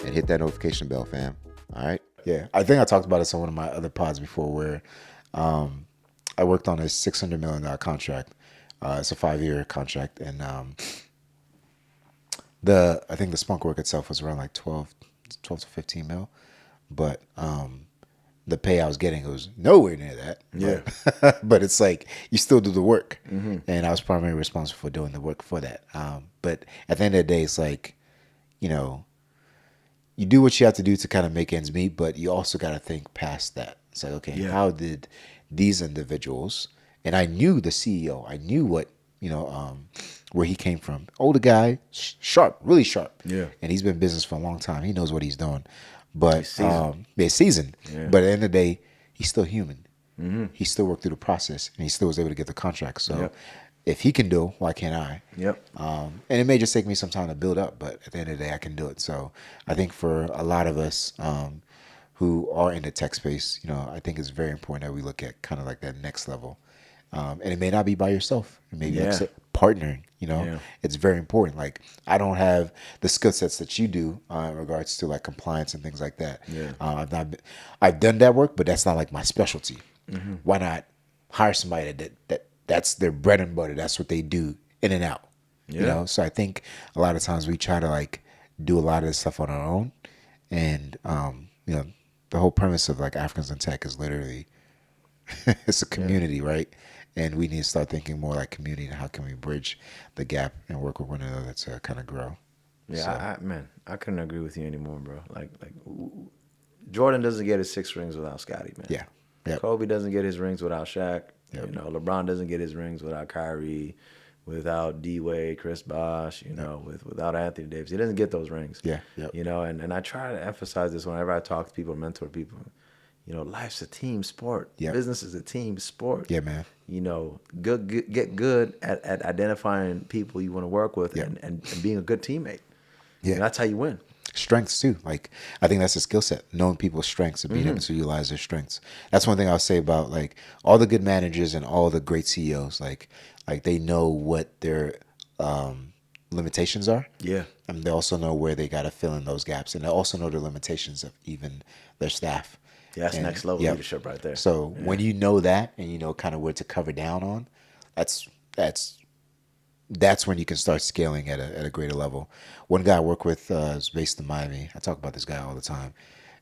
[SPEAKER 2] And hit that notification bell, fam. All right? Yeah. I think I talked about this on one of my other pods before where I worked on a $600 million contract. It's a 5-year contract. And I think the Splunk work itself was around like 12 to 15 mil. But the pay I was getting was nowhere near that.
[SPEAKER 1] Yeah.
[SPEAKER 2] But it's like you still do the work. Mm-hmm. And I was primarily responsible for doing the work for that. But at the end of the day, it's like, you do what you have to do to kind of make ends meet, but you also got to think past that. It's like, okay, how did these individuals, and I knew the CEO, I knew what, where he came from. Older guy, sharp, really sharp.
[SPEAKER 1] Yeah.
[SPEAKER 2] And he's been in business for a long time. He knows what he's doing. But
[SPEAKER 1] he's
[SPEAKER 2] seasoned.
[SPEAKER 1] Yeah.
[SPEAKER 2] But at the end of the day, he's still human.
[SPEAKER 1] Mm-hmm.
[SPEAKER 2] He still worked through the process, and he still was able to get the contract. So if he can do it, why can't I?
[SPEAKER 1] Yep.
[SPEAKER 2] And it may just take me some time to build up, but at the end of the day, I can do it. So I think for a lot of us who are in the tech space, I think it's very important that we look at kind of like that next level. And it may not be by yourself. It may be like partnering, It's very important. Like, I don't have the skill sets that you do in regards to like compliance and things like that.
[SPEAKER 1] Yeah.
[SPEAKER 2] I've done that work, but that's not like my specialty. Mm-hmm. Why not hire somebody that's their bread and butter? That's what they do in and out.
[SPEAKER 1] Yeah.
[SPEAKER 2] So I think a lot of times we try to like do a lot of this stuff on our own, and the whole premise of like Africans in Tech is literally it's a community, right? And we need to start thinking more like community and how can we bridge the gap and work with one another to kind of grow.
[SPEAKER 1] Yeah, so. I couldn't agree with you anymore, bro. Like Jordan doesn't get his 6 rings without Scottie, man.
[SPEAKER 2] Yeah. Yep.
[SPEAKER 1] Kobe doesn't get his rings without Shaq.
[SPEAKER 2] Yep.
[SPEAKER 1] LeBron doesn't get his rings without Kyrie, without D-Wade, Chris Bosh, without Anthony Davis. He doesn't get those rings.
[SPEAKER 2] Yeah. Yep.
[SPEAKER 1] And I try to emphasize this whenever I talk to people, mentor people. Life's a team sport.
[SPEAKER 2] Yep.
[SPEAKER 1] Business is a team sport.
[SPEAKER 2] Yeah, man.
[SPEAKER 1] Get good at identifying people you want to work with and being a good teammate.
[SPEAKER 2] Yeah.
[SPEAKER 1] That's how you win.
[SPEAKER 2] Strengths too. Like, I think that's a skill set, knowing people's strengths and being able to utilize their strengths. That's one thing I'll say about like all the good managers and all the great CEOs. Like they know what their limitations are.
[SPEAKER 1] Yeah.
[SPEAKER 2] And they also know where they got to fill in those gaps. And they also know the limitations of even their staff.
[SPEAKER 1] Yeah, that's next level leadership right there.
[SPEAKER 2] So when you know that and you know kind of where to cover down on, that's when you can start scaling at a greater level. One guy I work with is based in Miami. I talk about this guy all the time.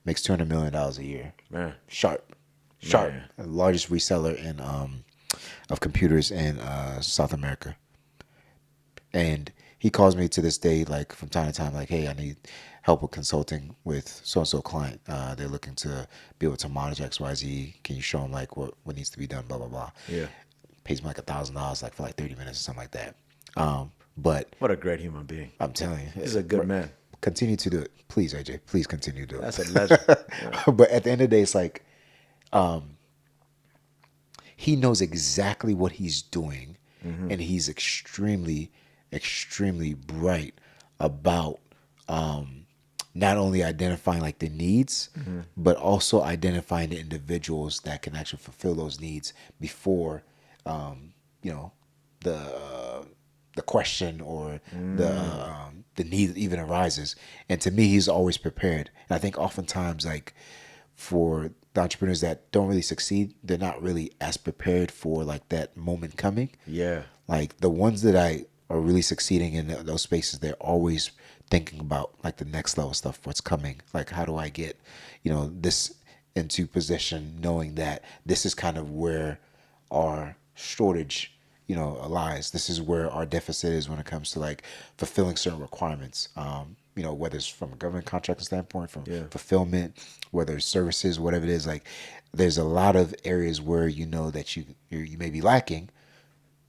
[SPEAKER 2] Makes $200 million a year.
[SPEAKER 1] Man.
[SPEAKER 2] Sharp. Man. The largest reseller in of computers in South America. And he calls me to this day, like from time to time, like, hey, I need help with consulting with so-and-so client. They're looking to be able to monitor XYZ. Can you show them like what needs to be done, blah, blah, blah.
[SPEAKER 1] Yeah.
[SPEAKER 2] Pays me like $1,000 like for like 30 minutes or something like that. But
[SPEAKER 1] what a great human being.
[SPEAKER 2] I'm telling you.
[SPEAKER 1] He's a good man.
[SPEAKER 2] Continue to do it. Please, AJ. Please continue to do it.
[SPEAKER 1] That's a legend.
[SPEAKER 2] Yeah. But at the end of the day, it's like he knows exactly what he's doing, and he's extremely, extremely bright about not only identifying like the needs, but also identifying the individuals that can actually fulfill those needs before, the question or the need even arises. And to me, he's always prepared. And I think oftentimes, like for the entrepreneurs that don't really succeed, they're not really as prepared for like that moment coming.
[SPEAKER 1] Yeah.
[SPEAKER 2] Like the ones that are really succeeding in those spaces, they're always thinking about like the next level stuff, what's coming. Like, how do I get, this into position, knowing that this is kind of where our shortage lies. This is where our deficit is when it comes to like fulfilling certain requirements. Whether it's from a government contracting standpoint, from fulfillment, whether it's services, whatever it is, like there's a lot of areas where that you may be lacking.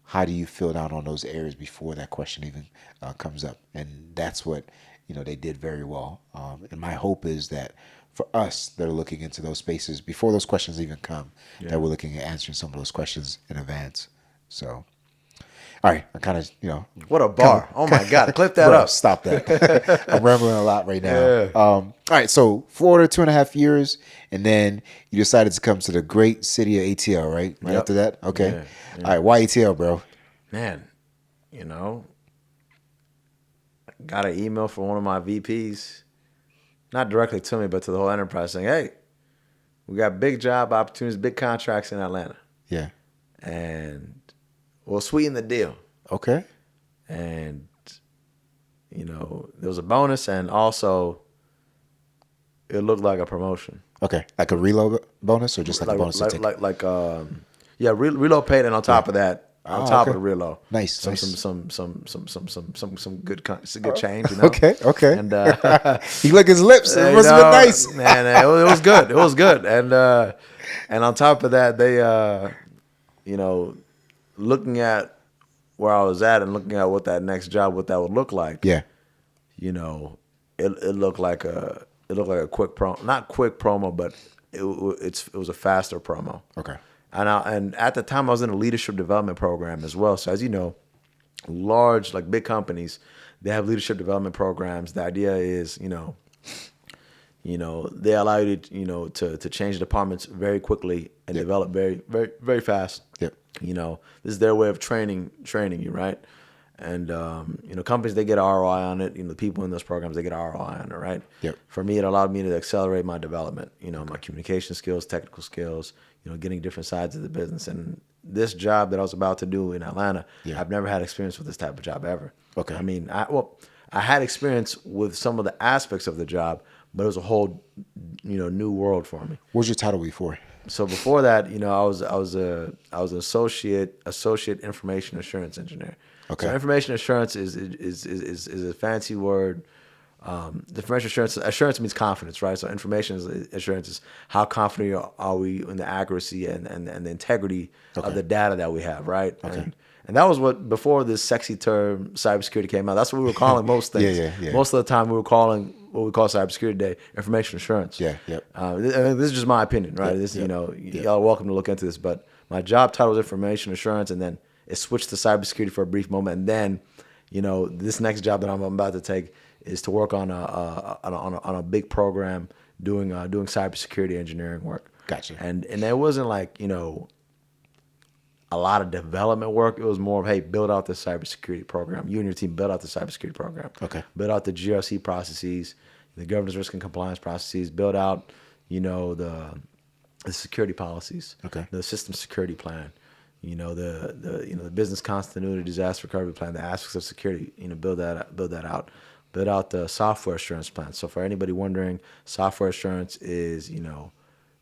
[SPEAKER 2] How do you fill down on those areas before that question even comes up? And that's what they did very well. And my hope is that for us that are looking into those spaces before those questions even come, that we're looking at answering some of those questions in advance. So, all right, I kind of,
[SPEAKER 1] What a bar. Oh, my God. Clip that
[SPEAKER 2] bro,
[SPEAKER 1] up.
[SPEAKER 2] Stop that. I'm rambling a lot right now. Yeah. All right, so Florida, 2.5 years, and then you decided to come to the great city of ATL, right? Right after that? Okay. Yeah. All right, why ATL, bro?
[SPEAKER 1] Man, got an email from one of my VPs, not directly to me, but to the whole enterprise saying, hey, we got big job opportunities, big contracts in Atlanta.
[SPEAKER 2] Yeah.
[SPEAKER 1] And we'll sweeten the deal.
[SPEAKER 2] Okay.
[SPEAKER 1] And, there was a bonus, and also it looked like a promotion.
[SPEAKER 2] Okay. Like a reload bonus or just like a bonus?
[SPEAKER 1] Reload paid, and on top of that, on top of the reload.
[SPEAKER 2] Nice.
[SPEAKER 1] Some good change,
[SPEAKER 2] Okay. And he licked his lips. It must
[SPEAKER 1] have
[SPEAKER 2] been nice.
[SPEAKER 1] Man, it was good. It was good. And on top of that, they looking at where I was at and looking at what that next job, what that would look like.
[SPEAKER 2] Yeah.
[SPEAKER 1] It looked like a quick promo, not quick promo, but it was a faster promo.
[SPEAKER 2] Okay.
[SPEAKER 1] And at the time I was in a leadership development program as well. So as you know, large, like big companies, they have leadership development programs. The idea is, they allow you to change departments very quickly and develop very, very, very fast.
[SPEAKER 2] Yep.
[SPEAKER 1] This is their way of training you, right? And companies, they get an ROI on it. The people in those programs, they get an ROI on it, right?
[SPEAKER 2] Yep.
[SPEAKER 1] For me, it allowed me to accelerate my development. My communication skills, technical skills. Getting different sides of the business. And this job that I was about to do in Atlanta, I've never had experience with this type of job ever.
[SPEAKER 2] Okay.
[SPEAKER 1] I mean, I had experience with some of the aspects of the job, but it was a whole, new world for me.
[SPEAKER 2] What was your title before?
[SPEAKER 1] So before that, I was an associate information assurance engineer.
[SPEAKER 2] Okay.
[SPEAKER 1] So information assurance is a fancy word. The information assurance means confidence, right? So information assurance is how confident are we in the accuracy and the integrity of the data that we have, right?
[SPEAKER 2] Okay.
[SPEAKER 1] And that was what, before this sexy term cybersecurity came out, that's what we were calling most things.
[SPEAKER 2] Yeah.
[SPEAKER 1] Most of the time we were calling what we call cybersecurity today information assurance.
[SPEAKER 2] Yeah, yep.
[SPEAKER 1] This is just my opinion, right? Y'all are welcome to look into this, but my job title was information assurance, and then it switched to cybersecurity for a brief moment, and then, this next job that I'm about to take is to work on a big program doing cybersecurity engineering work.
[SPEAKER 2] Gotcha.
[SPEAKER 1] And it wasn't like a lot of development work. It was more of, hey, build out the cybersecurity program. You and your team build out the cybersecurity program.
[SPEAKER 2] Okay.
[SPEAKER 1] Build out the GRC processes, the governance risk and compliance processes. Build out the security policies.
[SPEAKER 2] Okay.
[SPEAKER 1] The system security plan. The business continuity disaster recovery plan. The aspects of security. Build that out. Build out the software assurance plan. So for anybody wondering, software assurance is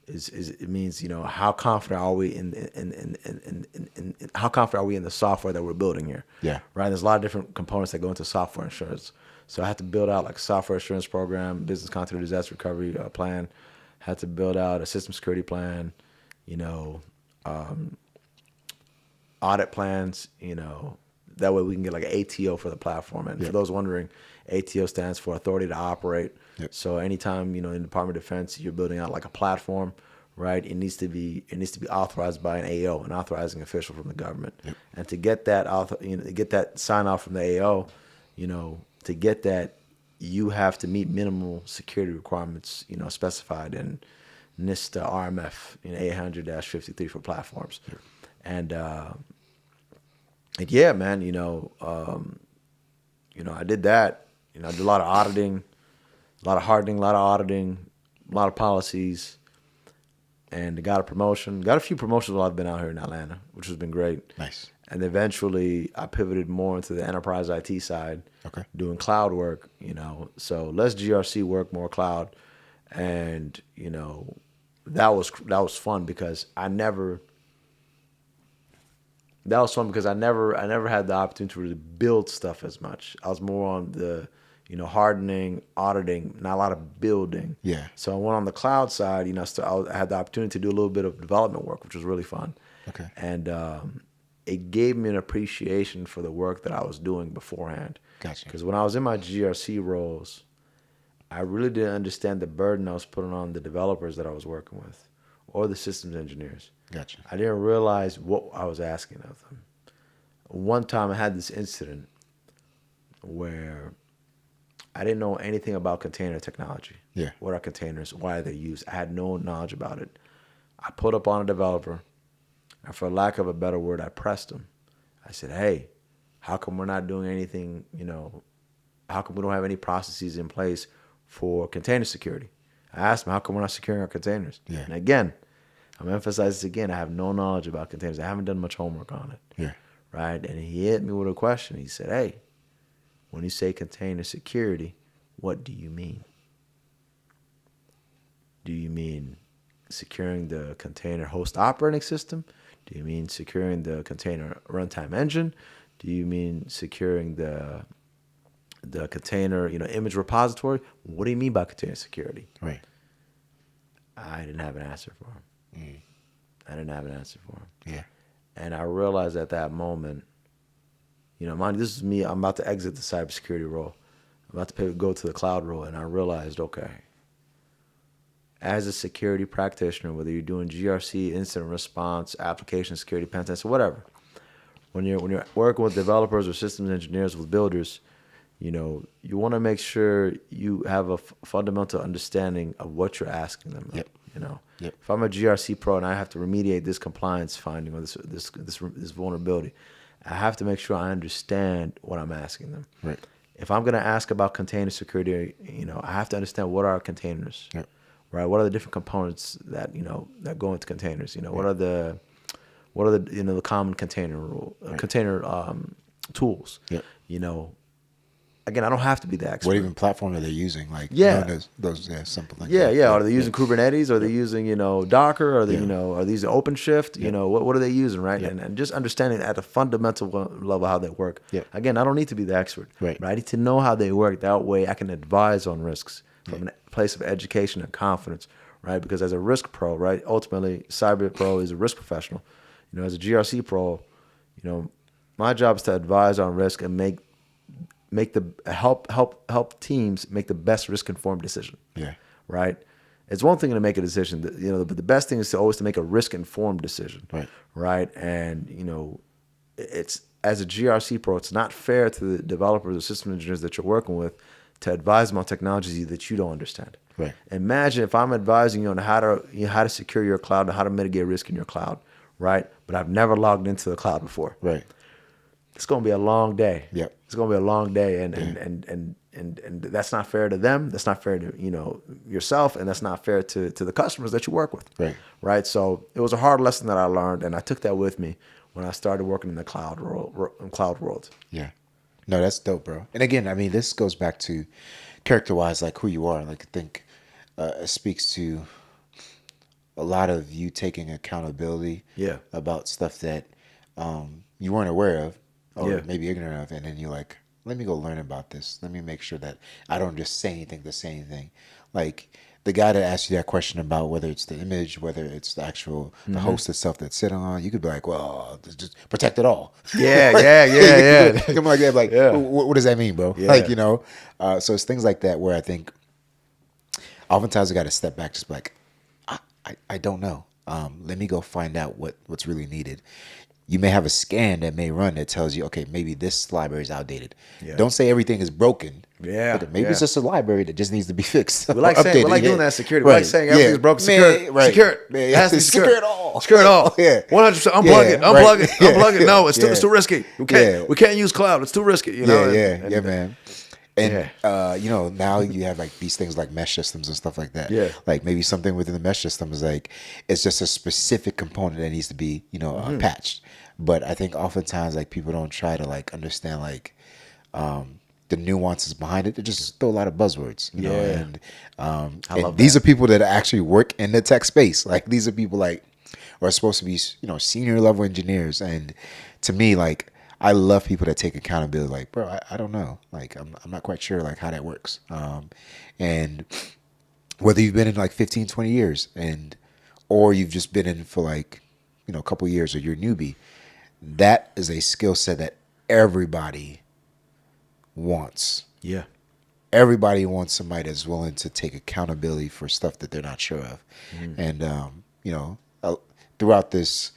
[SPEAKER 1] it means how confident are we in how confident are we in the software that we're building here?
[SPEAKER 2] Yeah.
[SPEAKER 1] Right. There's a lot of different components that go into software assurance. So I had to build out like a software assurance program, business continuity disaster recovery plan. Had to build out a system security plan. Audit plans. That way we can get like an ATO for the platform. And for those wondering, ATO stands for Authority to Operate.
[SPEAKER 2] Yep. So
[SPEAKER 1] anytime, in the Department of Defense, you're building out like a platform, right? It needs to be authorized by an AO, an authorizing official from the government.
[SPEAKER 2] Yep.
[SPEAKER 1] And to get that get that sign off from the AO, to get that, you have to meet minimal security requirements, specified in NIST RMF, 800-53 for platforms.
[SPEAKER 2] Yep.
[SPEAKER 1] And yeah, man, I did that. I did a lot of auditing, a lot of hardening, a lot of auditing, a lot of policies, and got a promotion. Got a few promotions while I've been out here in Atlanta, which has been great.
[SPEAKER 2] Nice.
[SPEAKER 1] And eventually I pivoted more into the enterprise IT side, doing cloud work, so less GRC work, more cloud. And, that was fun because I never had the opportunity to really build stuff as much. I was more on the, hardening, auditing, not a lot of building.
[SPEAKER 2] Yeah.
[SPEAKER 1] So I went on the cloud side, I had the opportunity to do a little bit of development work, which was really fun.
[SPEAKER 2] Okay.
[SPEAKER 1] And it gave me an appreciation for the work that I was doing beforehand.
[SPEAKER 2] Gotcha.
[SPEAKER 1] Because when I was in my GRC roles, I really didn't understand the burden I was putting on the developers that I was working with or the systems engineers.
[SPEAKER 2] Gotcha.
[SPEAKER 1] I didn't realize what I was asking of them. One time I had this incident where I didn't know anything about container technology.
[SPEAKER 2] Yeah.
[SPEAKER 1] What are containers? Why are they used? I had no knowledge about it. I put up on a developer, and for lack of a better word, I pressed him. I said, hey, how come we're not doing anything, how come we don't have any processes in place for container security? I asked him, how come we're not securing our containers?
[SPEAKER 2] Yeah.
[SPEAKER 1] And again, I'm emphasizing this again, I have no knowledge about containers. I haven't done much homework on it.
[SPEAKER 2] Yeah.
[SPEAKER 1] Right? And he hit me with a question. He said, hey, when you say container security, what do you mean? Do you mean securing the container host operating system? Do you mean securing the container runtime engine? Do you mean securing the container, image repository? What do you mean by container security?
[SPEAKER 2] Right.
[SPEAKER 1] I didn't have an answer for him. I didn't have an answer for him.
[SPEAKER 2] Yeah.
[SPEAKER 1] And I realized at that moment, mind, this is me. I'm about to exit the cybersecurity role. I'm about to go to the cloud role, and I realized, okay, as a security practitioner, whether you're doing GRC, incident response, application security, pen test, or whatever, when you're working with developers or systems engineers, with builders, you want to make sure you have a fundamental understanding of what you're asking them.
[SPEAKER 2] Yep. Yep.
[SPEAKER 1] If I'm a GRC pro and I have to remediate this compliance finding or this vulnerability, I have to make sure I understand what I'm asking them.
[SPEAKER 2] Right.
[SPEAKER 1] If I'm going to ask about container security, I have to understand what are containers.
[SPEAKER 2] Yep.
[SPEAKER 1] Right? What are the different components that that go into containers? What are the the common container container tools?
[SPEAKER 2] Yep.
[SPEAKER 1] Again, I don't have to be the expert.
[SPEAKER 2] What even platform are they using? Like, those simple things.
[SPEAKER 1] Yeah. Are they using Kubernetes? Are they using Docker? Are they are these OpenShift? What are they using? Right. And just understanding at a fundamental level how they work.
[SPEAKER 2] Yeah.
[SPEAKER 1] Again, I don't need to be the expert.
[SPEAKER 2] Right.
[SPEAKER 1] But I need to know how they work. That way, I can advise on risks from a place of education and confidence. Right. Because as a risk pro, right, ultimately, cyber pro is a risk professional. As a GRC pro, my job is to advise on risk and help teams make the best risk informed decision.
[SPEAKER 2] Yeah.
[SPEAKER 1] Right. It's one thing to make a decision, but the best thing is to always to make a risk informed decision.
[SPEAKER 2] Right.
[SPEAKER 1] Right. And it's as a GRC pro, it's not fair to the developers or system engineers that you're working with to advise them on technologies that you don't understand.
[SPEAKER 2] Right.
[SPEAKER 1] Imagine if I'm advising you on how to secure your cloud and how to mitigate risk in your cloud. Right. But I've never logged into the cloud before.
[SPEAKER 2] Right.
[SPEAKER 1] It's going to be a long day.
[SPEAKER 2] Yep.
[SPEAKER 1] It's going to be a long day, and that's not fair to them. That's not fair to yourself, and that's not fair to the customers that you work with.
[SPEAKER 2] Right.
[SPEAKER 1] Right. So it was a hard lesson that I learned, and I took that with me when I started working in the cloud world.
[SPEAKER 2] Yeah. No, that's dope, bro. And again, I mean, this goes back to character-wise, like who you are. Like, I think it speaks to a lot of you taking accountability.
[SPEAKER 1] Yeah.
[SPEAKER 2] About stuff that you weren't aware of. Or
[SPEAKER 1] Yeah.
[SPEAKER 2] maybe ignorant of, and then you're like, let me go learn about this. Let me make sure that I don't just say anything to say anything. Like the guy that asked you that question about whether it's the image, whether it's the actual the host itself that's sitting on, you could be like, well, just protect it all.
[SPEAKER 1] Yeah,
[SPEAKER 2] Like,
[SPEAKER 1] yeah.
[SPEAKER 2] Something like that. Like,
[SPEAKER 1] Yeah.
[SPEAKER 2] what does that mean, bro?
[SPEAKER 1] Yeah.
[SPEAKER 2] Like, so it's things like that where I think oftentimes I got to step back, just be like, I don't know. Let me go find out what's really needed. You may have a scan that may run that tells you, okay, maybe this library is outdated.
[SPEAKER 1] Yeah.
[SPEAKER 2] Don't say everything is broken.
[SPEAKER 1] Yeah.
[SPEAKER 2] But maybe it's just a library that just needs to be fixed.
[SPEAKER 1] We like doing that security. We like saying everything's broken. Secure it.
[SPEAKER 2] Right.
[SPEAKER 1] Secure it.
[SPEAKER 2] Man,
[SPEAKER 1] It has to be
[SPEAKER 2] secure
[SPEAKER 1] secure.
[SPEAKER 2] it all.
[SPEAKER 1] Secure it all.
[SPEAKER 2] Yeah.
[SPEAKER 1] 100%. Unplug it. Unplug it. No, it's too risky. We can't use cloud. It's too risky.
[SPEAKER 2] Yeah, man. And now you have like these things like mesh systems and stuff like that.
[SPEAKER 1] Yeah.
[SPEAKER 2] Like maybe something within the mesh system is like it's just a specific component that needs to be patched. But I think oftentimes like people don't try to like understand like the nuances behind it. They just throw a lot of buzzwords. You know? And these are people that actually work in the tech space. Like these are people like are supposed to be senior level engineers. And to me, like I love people that take accountability. Like, bro, I don't know. Like, I'm not quite sure like how that works. And whether you've been in like 15, 20 years or you've just been in for like, a couple years or you're a newbie, that is a skill set that everybody wants.
[SPEAKER 1] Yeah.
[SPEAKER 2] Everybody wants somebody that's willing to take accountability for stuff that they're not sure of. And, throughout this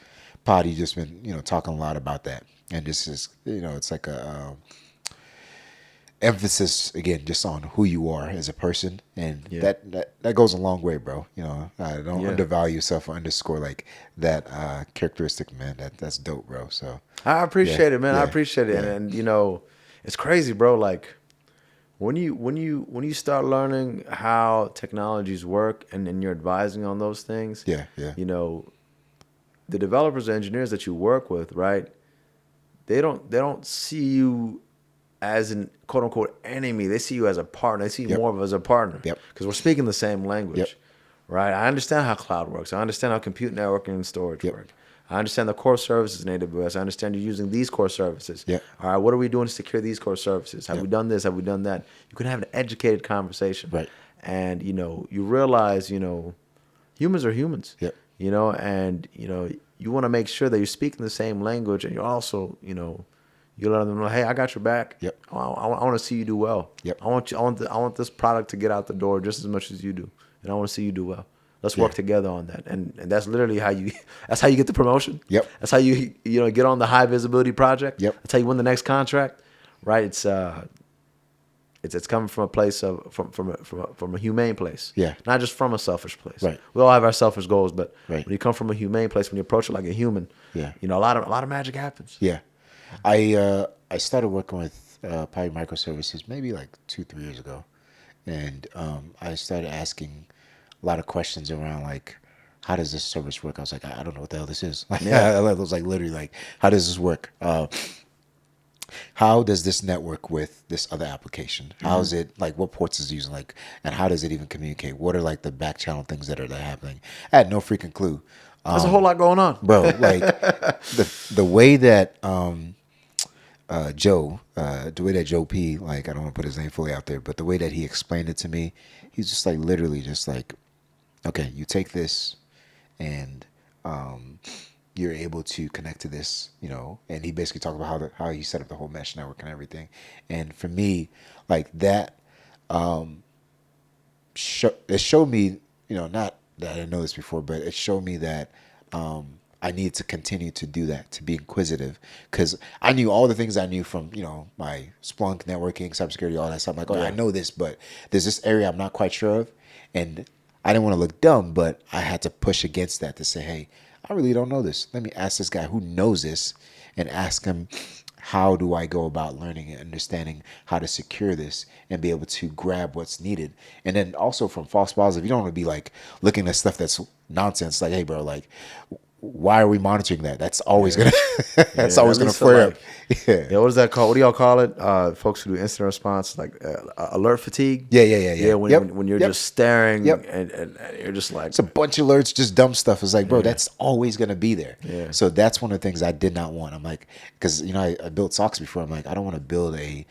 [SPEAKER 2] pod, you've just been, talking a lot about that. And this is, it's like a emphasis again, just on who you are as a person, and that goes a long way, bro. Don't undervalue yourself or underscore like that characteristic, man. That's dope, bro. So
[SPEAKER 1] I appreciate it, man. I appreciate it, and it's crazy, bro. Like when you start learning how technologies work, and then you're advising on those things, the developers and engineers that you work with, right? They don't see you as an quote unquote enemy. They see you as a partner. They see you more of as a partner.
[SPEAKER 2] Yep.
[SPEAKER 1] Because we're speaking the same language.
[SPEAKER 2] Yep.
[SPEAKER 1] right? I understand how cloud works. I understand how compute networking and storage work. I understand the core services in AWS. I understand you're using these core services.
[SPEAKER 2] Yeah.
[SPEAKER 1] All right, what are we doing to secure these core services? Have we done this? Have we done that? You can have an educated conversation.
[SPEAKER 2] Right.
[SPEAKER 1] And, you realize, humans are humans.
[SPEAKER 2] Yep.
[SPEAKER 1] And, you want to make sure that you're speaking the same language, and you're also, you let them know, hey, I got your back.
[SPEAKER 2] Yep.
[SPEAKER 1] I want to see you do well.
[SPEAKER 2] Yep.
[SPEAKER 1] I want this product to get out the door just as much as you do, and I want to see you do well. Let's work together on that, and that's literally how you. That's how you get the promotion.
[SPEAKER 2] Yep.
[SPEAKER 1] That's how you get on the high visibility project.
[SPEAKER 2] Yep.
[SPEAKER 1] That's how you win the next contract, right? It's coming from a place of from a humane place.
[SPEAKER 2] Yeah.
[SPEAKER 1] Not just from a selfish place.
[SPEAKER 2] Right.
[SPEAKER 1] We all have our selfish goals, but
[SPEAKER 2] Right.
[SPEAKER 1] when you come from a humane place, when you approach it like a human,
[SPEAKER 2] Yeah.
[SPEAKER 1] a lot of magic happens.
[SPEAKER 2] Yeah. I started working with probably microservices maybe like 2-3 years ago, and I started asking a lot of questions around like, how does this service work? I was like, I don't know what the hell this is.
[SPEAKER 1] Yeah.
[SPEAKER 2] I was like literally like, how does this work? How does this network with this other application? How is it like, what ports is it using, like, and how does it even communicate? What are like the back channel things that are happening? I had no freaking clue.
[SPEAKER 1] There's a whole lot going on,
[SPEAKER 2] Bro. Like the way that Joe, the way that Joe P, like, I don't want to put his name fully out there, but the way that he explained it to me, he's just like literally just like, okay, you take this and you're able to connect to this, and he basically talked about how he set up the whole mesh network and everything. And for me, like that, it showed me, not that I didn't know this before, but it showed me that I needed to continue to do that, to be inquisitive, because I knew all the things I knew from, my Splunk, networking, cybersecurity, all that stuff. I'm like, I know this, but there's this area I'm not quite sure of. And I didn't want to look dumb, but I had to push against that to say, hey, I really don't know this. Let me ask this guy who knows this and ask him, how do I go about learning and understanding how to secure this and be able to grab what's needed? And then also from false positives, you don't want to be like looking at stuff that's nonsense. Like, hey, bro, like, why are we monitoring that? That's always gonna gonna flare up.
[SPEAKER 1] Yeah, what is that called? What do y'all call it? Folks who do instant response, like alert fatigue.
[SPEAKER 2] Yeah.
[SPEAKER 1] When you're just staring and you're just like,
[SPEAKER 2] it's a bunch of alerts, just dumb stuff. It's like, bro, that's always gonna be there.
[SPEAKER 1] Yeah.
[SPEAKER 2] So that's one of the things I did not want. I'm like, because I built socks before. I'm like, I don't want to build an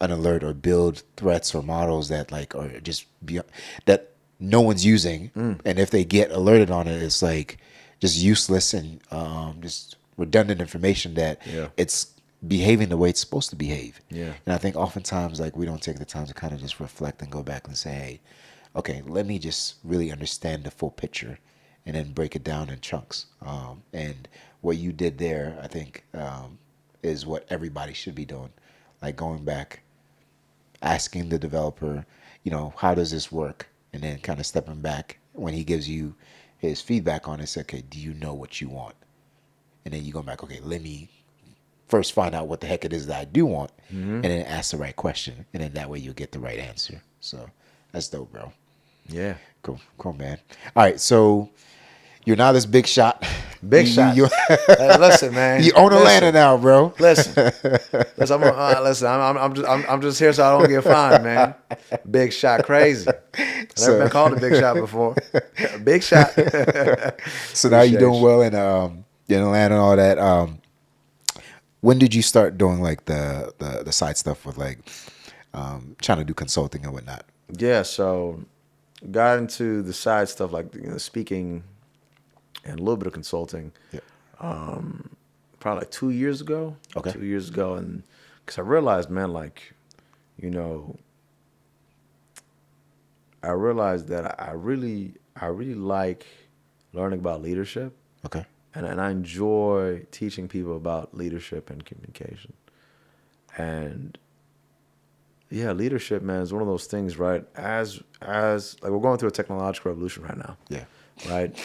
[SPEAKER 2] alert or build threats or models that like are just that no one's using, and if they get alerted on it, it's like just useless and just redundant information that it's behaving the way it's supposed to behave.
[SPEAKER 1] Yeah.
[SPEAKER 2] And I think oftentimes like we don't take the time to kind of just reflect and go back and say, hey, okay, let me just really understand the full picture and then break it down in chunks. And what you did there, I think, is what everybody should be doing. Like going back, asking the developer, how does this work? And then kind of stepping back when he gives you his feedback on it, say, okay, do you know what you want? And then you go back, okay, let me first find out what the heck it is that I do want, and then ask the right question, and then that way you'll get the right answer. So that's dope, bro.
[SPEAKER 1] yeah,
[SPEAKER 2] Cool, man. All right, so you're now this big shot.
[SPEAKER 1] Shot. Hey, listen, man.
[SPEAKER 2] You own Atlanta now, bro.
[SPEAKER 1] Listen. I'm just here so I don't get fined, man. Big shot, crazy. I've never been called a big shot before. Big shot.
[SPEAKER 2] So now you're doing well in Atlanta and all that. When did you start doing like the side stuff with like trying to do consulting and whatnot?
[SPEAKER 1] Yeah, so got into the side stuff like speaking and a little bit of consulting.
[SPEAKER 2] Yeah.
[SPEAKER 1] Probably like 2 years ago.
[SPEAKER 2] Okay.
[SPEAKER 1] 2 years ago, and because I realized, man, like, I realized that I really like learning about leadership.
[SPEAKER 2] Okay.
[SPEAKER 1] And I enjoy teaching people about leadership and communication. And yeah, leadership, man, is one of those things, right? As like we're going through a technological revolution right now.
[SPEAKER 2] Yeah.
[SPEAKER 1] Right.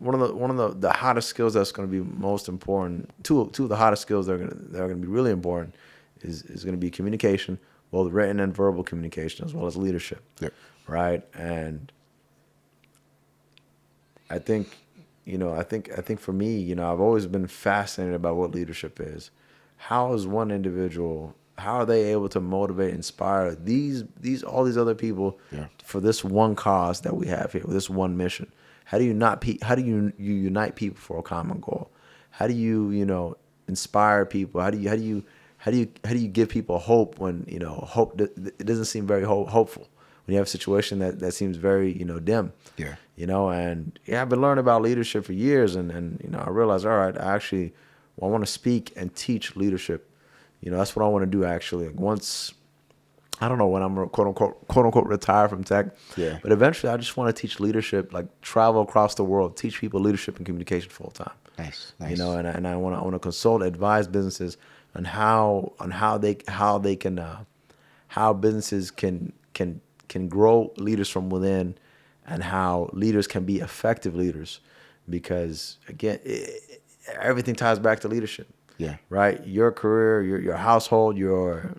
[SPEAKER 1] One of the hottest skills that's going to be most important. Two of the hottest skills that are going to be really important is going to be communication, both written and verbal communication, as well as leadership.
[SPEAKER 2] Yeah.
[SPEAKER 1] Right. And I think, I think for me, I've always been fascinated about what leadership is. How is one individual how are they able to motivate, inspire all these other people for this one cause that we have here, this one mission? How do you unite people for a common goal? How do you inspire people? How do you give people hope when hope it doesn't seem very hopeful when you have a situation that seems very dim. And I've been learning about leadership for years, and I realized, all right, I want to speak and teach leadership. That's what I want to do actually. Like once, I don't know when I'm quote unquote retire from tech. But eventually I just want to teach leadership, like travel across the world, teach people leadership and communication full time.
[SPEAKER 2] Nice.
[SPEAKER 1] And I want to consult, advise businesses on how businesses can grow leaders from within, and how leaders can be effective leaders, because again, everything ties back to leadership. Right. Your career, your household, your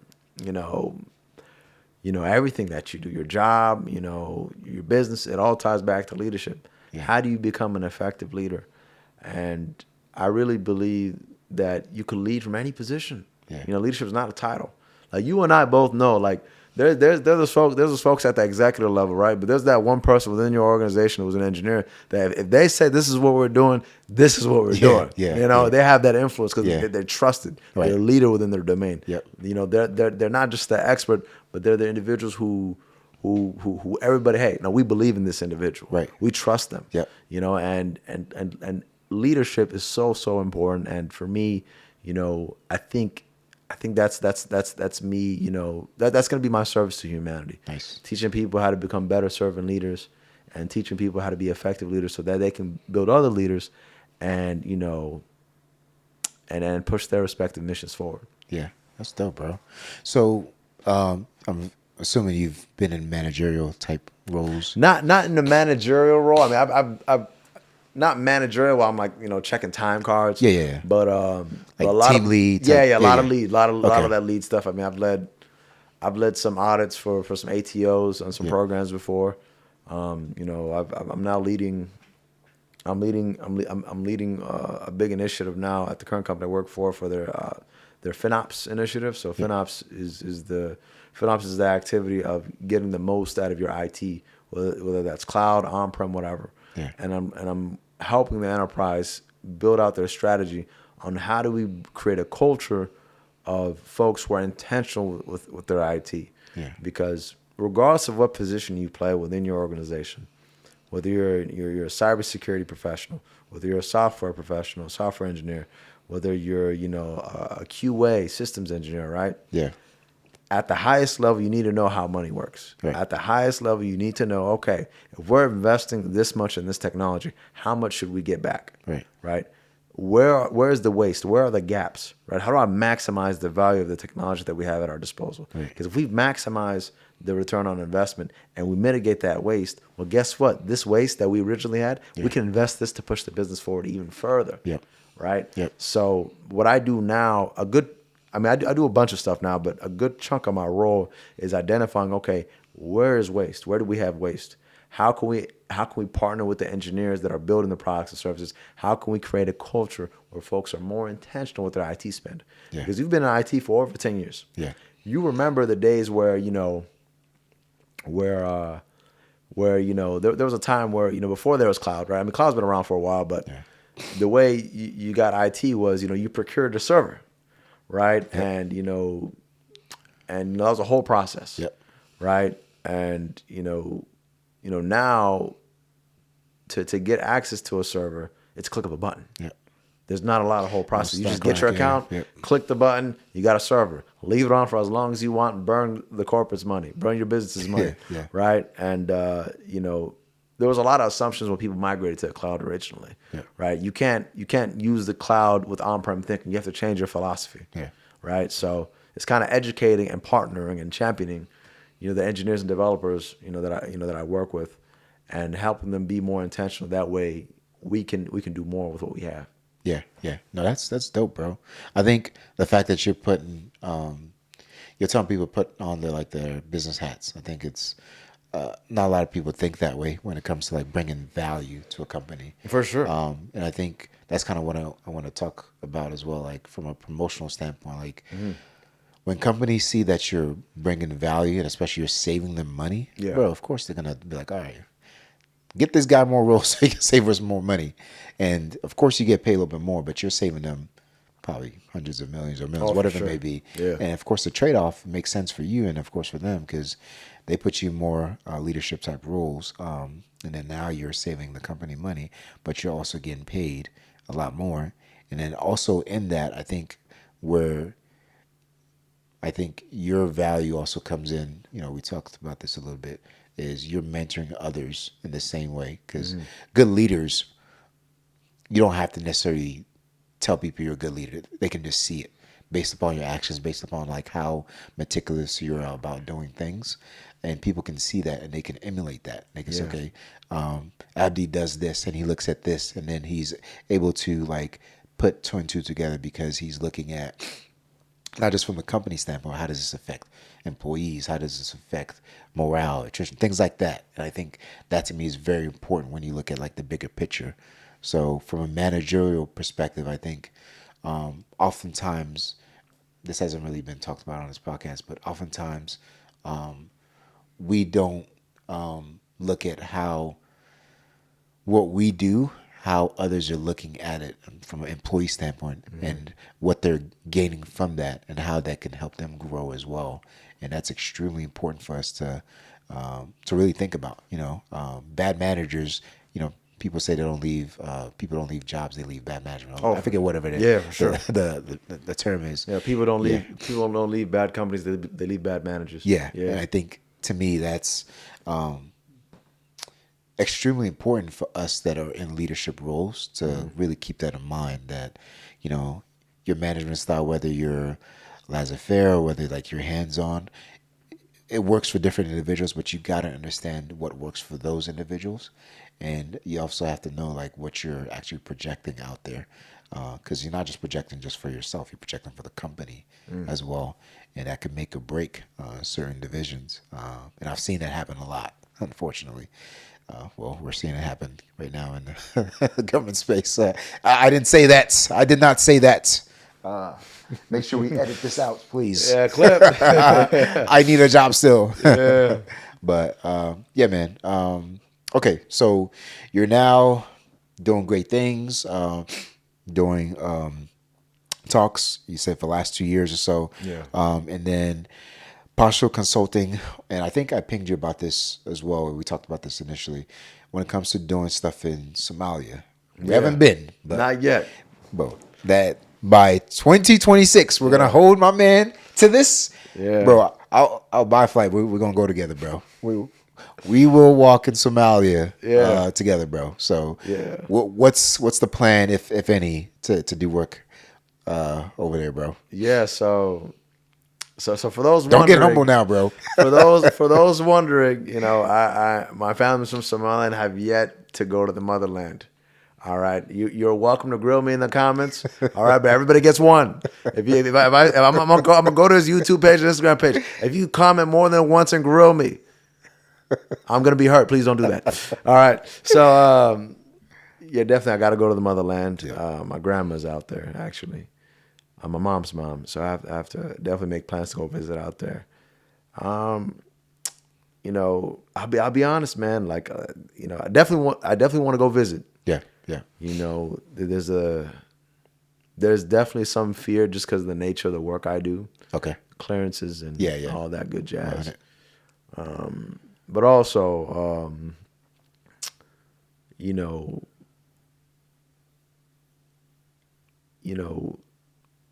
[SPEAKER 1] everything that you do, your job, your business, it all ties back to leadership. How do you become an effective leader? And I really believe that you can lead from any position. Leadership is not a title. Like you and I both know, like there's those folks at the executive level, right? But there's that one person within your organization who's an engineer that if they say this is what we're doing, this is what we're doing. They have that influence because they're trusted. Right. They're a leader within their domain. They're not just the expert, but they're the individuals who everybody, hey, no, we believe in this individual.
[SPEAKER 2] Right.
[SPEAKER 1] We trust them. And leadership is so important. And for me, I think that's me. That's going to be my service to humanity.
[SPEAKER 2] Nice.
[SPEAKER 1] Teaching people how to become better servant leaders, and teaching people how to be effective leaders, so that they can build other leaders, and and push their respective missions forward.
[SPEAKER 2] Yeah, that's dope, bro. So I'm assuming you've been in managerial type roles.
[SPEAKER 1] Not in the managerial role. I mean, I've not managerial while I'm like, checking time cards.
[SPEAKER 2] Like
[SPEAKER 1] But a lot
[SPEAKER 2] team
[SPEAKER 1] of
[SPEAKER 2] lead.
[SPEAKER 1] A lot of lead, a lot of that lead stuff. I mean, I've led some audits for some ATOs on some programs before. I'm now leading. I'm leading a big initiative now at the current company I work for their FinOps initiative. So FinOps is the activity of getting the most out of your IT, whether that's cloud, on-prem, whatever. And I'm helping the enterprise build out their strategy on how do we create a culture of folks who are intentional with their IT. Because regardless of what position you play within your organization, whether you're a cybersecurity professional, whether you're a software professional, software engineer, whether you're a QA systems engineer, right? At the highest level, you need to know how money works.
[SPEAKER 2] Right.
[SPEAKER 1] At the highest level, you need to know, okay, if we're investing this much in this technology, how much should we get back? Right? Where is the waste? Where are the gaps? Right? How do I maximize the value of the technology that we have at our disposal? Because if we maximize the return on investment and we mitigate that waste, well, guess what? This waste that we originally had, we can invest this to push the business forward even further. Right? So what I do now, I do a bunch of stuff now, but a good chunk of my role is identifying, okay, where is waste? Where do we have waste? How can we partner with the engineers that are building the products and services? How can we create a culture where folks are more intentional with their IT spend? Because you've been in IT for over 10 years. You remember the days where, there was a time where, before there was cloud, right? I mean, cloud's been around for a while, but the way you got IT was, you procured a server. Right. And, and that was a whole process. Right. And, now to get access to a server, it's a click of a button. There's not a lot of whole process. You just get your account, click the button, you got a server. Leave it on for as long as you want, burn the corporate's money, burn your business's money. Right. And, there was a lot of assumptions when people migrated to the cloud originally, right? You can't use the cloud with on-prem thinking. You have to change your philosophy, right? So it's kind of educating and partnering and championing, the engineers and developers, that I work with, and helping them be more intentional. That way, we can do more with what we have.
[SPEAKER 2] No, that's dope, bro. I think the fact that you're putting, you're telling people to put on their business hats. I think it's. Not a lot of people think that way when it comes to bringing value to a company.
[SPEAKER 1] For sure.
[SPEAKER 2] And I think that's kind of what I want to talk about as well, from a promotional standpoint. when companies see that you're bringing value and especially you're saving them money, bro, of course they're gonna be like, all right, get this guy more roles so he can save us more money. And of course you get paid a little bit more, but you're saving them probably hundreds of millions or millions, whatever it may be. Yeah. And of course the trade-off makes sense for you and of course for them because they put you in more leadership type roles. And then now you're saving the company money, but you're also getting paid a lot more. And then also in that, I think your value also comes in, we talked about this a little bit, is you're mentoring others in the same way. Because good leaders, you don't have to necessarily tell people you're a good leader. They can just see it based upon your actions, based upon like how meticulous you're about doing things. And people can see that and they can emulate that. They can say, okay, Abdi does this and he looks at this and then he's able to like put two and two together because he's looking at not just from the company standpoint, how does this affect employees? How does this affect morale, attrition, things like that? And I think that to me is very important when you look at like the bigger picture. So from a managerial perspective, I think oftentimes, this hasn't really been talked about on this podcast, but oftentimes we don't look at how what we do, how others are looking at it from an employee standpoint and what they're gaining from that and how that can help them grow as well. And that's extremely important for us to really think about. Bad managers, people say they don't leave, people don't leave jobs, they leave bad management. I forget whatever it is.
[SPEAKER 1] Yeah, for sure.
[SPEAKER 2] The term is.
[SPEAKER 1] Yeah, people don't leave bad companies, they leave bad managers.
[SPEAKER 2] Yeah. And I think to me that's extremely important for us that are in leadership roles to really keep that in mind, that your management style, whether you're laissez-faire or whether like you're hands-on, it works for different individuals, but you got to understand what works for those individuals. And you also have to know like what you're actually projecting out there, because you're not just projecting just for yourself, you're projecting for the company as well. And that could make or break certain divisions. And I've seen that happen a lot, unfortunately. Well, we're seeing it happen right now in the government space. I didn't say that. I did not say that. Make sure we edit this out, please.
[SPEAKER 1] Yeah, clip.
[SPEAKER 2] I need a job still.
[SPEAKER 1] Yeah.
[SPEAKER 2] But yeah, man. Okay, so you're now doing great things, doing talks. You said for the last 2 years or so.
[SPEAKER 1] Yeah.
[SPEAKER 2] And then partial consulting, and I think I pinged you about this as well. We talked about this initially. When it comes to doing stuff in Somalia, we haven't been, but
[SPEAKER 1] not yet.
[SPEAKER 2] Bro, that by 2026, we're gonna hold my man to this.
[SPEAKER 1] Yeah,
[SPEAKER 2] bro. I'll buy a flight. We're gonna go together, bro. We will walk in Somalia together, bro. So what's the plan, if any, to do work over there, bro?
[SPEAKER 1] Yeah, so for those
[SPEAKER 2] don't get humble now, bro.
[SPEAKER 1] for those wondering, my family's from Somalia and have yet to go to the motherland. All right, you're welcome to grill me in the comments. All right, but everybody gets one. I'm gonna go to his YouTube page and Instagram page. If you comment more than once and grill me, I'm gonna be hurt. Please don't do that. All right, so definitely I got to go to the motherland. My grandma's out there actually. My mom's mom, so I have to definitely make plans to go visit out there. I'll be honest, man. Like, I definitely want to go visit.
[SPEAKER 2] Yeah.
[SPEAKER 1] There's definitely some fear just because of the nature of the work I do.
[SPEAKER 2] Okay.
[SPEAKER 1] Clearances and all that good jazz. But also,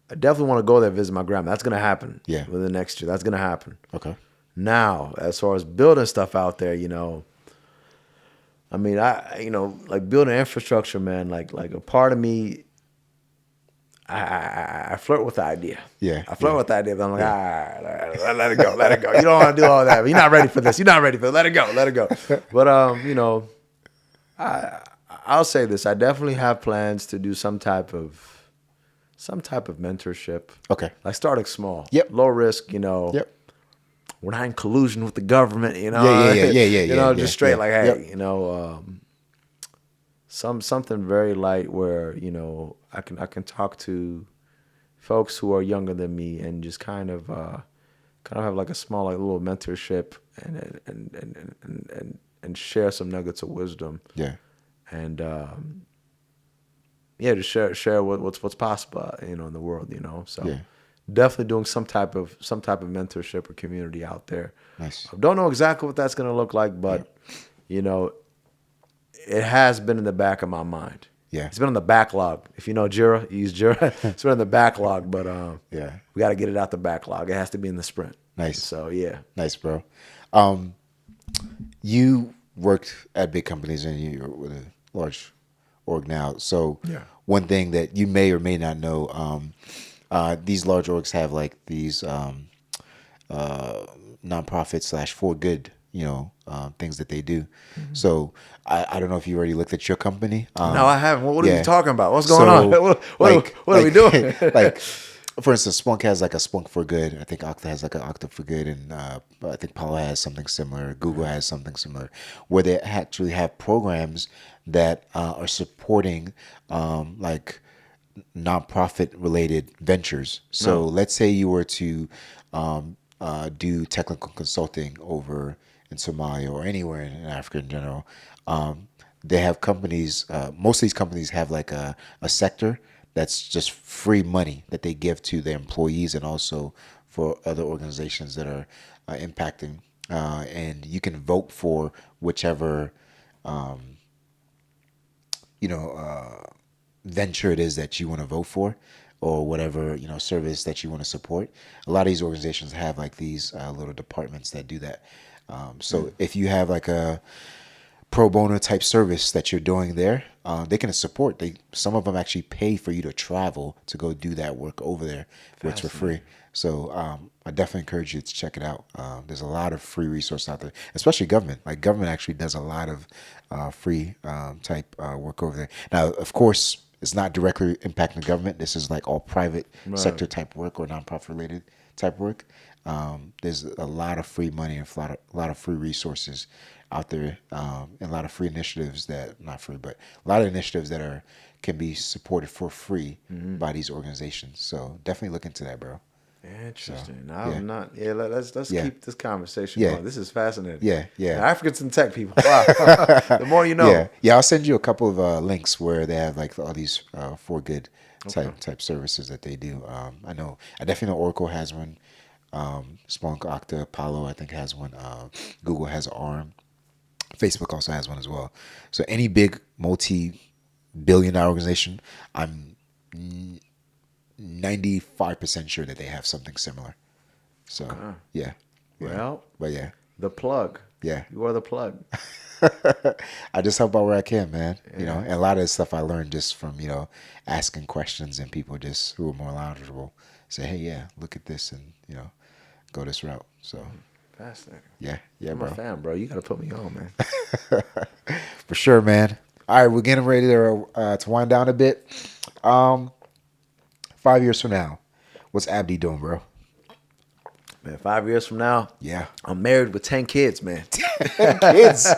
[SPEAKER 1] I definitely want to go there and visit my grandma. That's going to happen within the next year. That's going to happen.
[SPEAKER 2] Okay.
[SPEAKER 1] Now, as far as building stuff out there, like building infrastructure, man, like a part of me, I flirt with the idea.
[SPEAKER 2] Yeah.
[SPEAKER 1] I flirt with the idea, but I'm like, all right, let it go. You don't want to do all that. But you're not ready for this. Let it go. But, I'll say this. I definitely have plans to do some type of mentorship.
[SPEAKER 2] Okay.
[SPEAKER 1] Like starting small.
[SPEAKER 2] Yep.
[SPEAKER 1] Low risk,
[SPEAKER 2] Yep.
[SPEAKER 1] We're not in collusion with the government,
[SPEAKER 2] Yeah.
[SPEAKER 1] Just straight like, hey, something very light where, I can talk to folks who are younger than me and just kind of have like a small like little mentorship and share some nuggets of wisdom.
[SPEAKER 2] Yeah.
[SPEAKER 1] And yeah, to share what's possible, you know, in the world, you know. So
[SPEAKER 2] Yeah.
[SPEAKER 1] definitely doing some type of mentorship or community out there.
[SPEAKER 2] Nice.
[SPEAKER 1] I don't know exactly what that's gonna look like, but you know, it has been in the back of my mind.
[SPEAKER 2] Yeah.
[SPEAKER 1] It's been on the backlog. If you know Jira, you use Jira. It's been in the backlog, but
[SPEAKER 2] yeah,
[SPEAKER 1] we got to get it out the backlog. It has to be in the sprint.
[SPEAKER 2] Nice.
[SPEAKER 1] So yeah.
[SPEAKER 2] Nice, bro. You worked at big companies and you're with a large org now. So one thing that you may or may not know, these large orgs have like these nonprofit / for good, you know, things that they do. Mm-hmm. So I don't know if you already looked at your company.
[SPEAKER 1] No, I haven't. What are you talking about? What's going on? What are we doing?
[SPEAKER 2] Like, for instance, Splunk has like a Splunk for Good. I think Okta has like an Okta for Good, and I think Palo has something similar. Google has something similar, where they actually have programs that are supporting like nonprofit related ventures. So let's say you were to do technical consulting over in Somalia or anywhere in Africa in general. They have companies, most of these companies have like a sector that's just free money that they give to their employees and also for other organizations that are impacting. And you can vote for whichever, venture it is that you want to vote for, or whatever, you know, service that you want to support. A lot of these organizations have like these little departments that do that. So if you have like a pro bono type service that you're doing there, they can support. Some of them actually pay for you to travel to go do that work over there, which for free. So I definitely encourage you to check it out. There's a lot of free resources out there, especially government. Like government actually does a lot of free type work over there. Now, of course, it's not directly impacting the government. This is like all private sector type work or nonprofit related type work. There's a lot of free money and a lot of free resources out there, and a lot of free initiatives that not free, but a lot of initiatives that can be supported for free by these organizations. So definitely look into that, bro.
[SPEAKER 1] Interesting. So, I'm not. Yeah, let's keep this conversation going. This is fascinating.
[SPEAKER 2] Yeah.
[SPEAKER 1] Africans and tech people. Wow. The more you know.
[SPEAKER 2] Yeah. I'll send you a couple of links where they have like all these for good type services that they do. I definitely know Oracle has one. Splunk, Okta, Palo, I think has one. Google has ARM. Facebook also has one as well. So any big multi-billion-dollar organization, I'm 95% sure that they have something similar. So
[SPEAKER 1] Well,
[SPEAKER 2] but yeah,
[SPEAKER 1] the plug.
[SPEAKER 2] Yeah,
[SPEAKER 1] you are the plug.
[SPEAKER 2] I just help out where I can, man. You know, and a lot of this stuff I learned just from asking questions and people just who are more knowledgeable say, hey, look at this and go this route. So.
[SPEAKER 1] Fascinating.
[SPEAKER 2] Yeah,
[SPEAKER 1] I'm
[SPEAKER 2] bro.
[SPEAKER 1] a fan, bro. You got to put me on, man.
[SPEAKER 2] For sure, man. All right, we're getting ready to wind down a bit. 5 years from now, what's Abdi doing, bro?
[SPEAKER 1] Man, 5 years from now,
[SPEAKER 2] I'm
[SPEAKER 1] married with 10 kids, man.
[SPEAKER 2] 10 kids?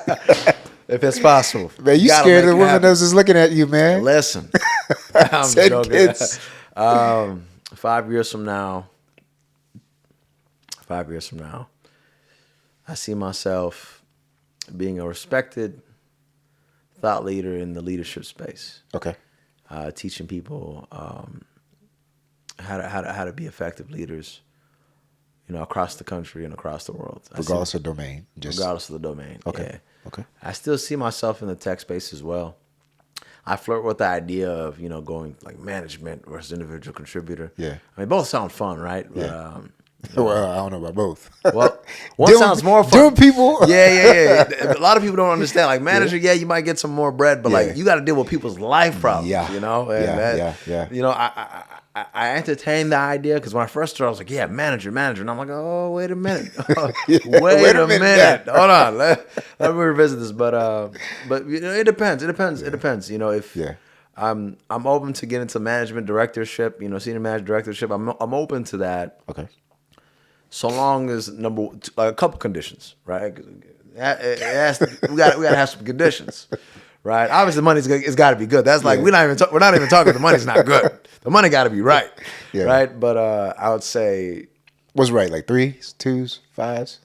[SPEAKER 1] If it's possible.
[SPEAKER 2] Man, you scared of the woman that's just looking at you, man.
[SPEAKER 1] Listen. I'm
[SPEAKER 2] 10
[SPEAKER 1] joking.
[SPEAKER 2] kids.
[SPEAKER 1] 5 years from now, I see myself being a respected thought leader in the leadership space.
[SPEAKER 2] Okay.
[SPEAKER 1] Teaching people how to be effective leaders, across the country and across the world.
[SPEAKER 2] Regardless of domain.
[SPEAKER 1] Regardless of the domain.
[SPEAKER 2] Okay.
[SPEAKER 1] Yeah.
[SPEAKER 2] Okay.
[SPEAKER 1] I still see myself in the tech space as well. I flirt with the idea of, going like management versus individual contributor.
[SPEAKER 2] Yeah.
[SPEAKER 1] I mean, both sound fun, right?
[SPEAKER 2] Yeah. Well, I don't know about both.
[SPEAKER 1] Well, one sounds more fun.
[SPEAKER 2] Doing people.
[SPEAKER 1] Yeah. A lot of people don't understand. Like manager, you might get some more bread, but like you got to deal with people's life problems. I entertained the idea because when I first started, I was like, manager, and I'm like, oh, wait a minute, wait a minute, hold on, let me revisit this. But it depends. It depends. If I'm open to get into management directorship, senior manager directorship, I'm open to that.
[SPEAKER 2] Okay.
[SPEAKER 1] So long as a couple conditions, right? We got to have some conditions, right? Obviously, the money's good. It's got to be good. That's like we're not even talking. The money's not good. The money got to be right, right? But I would say
[SPEAKER 2] what's right, like 3s, 2s, 5s.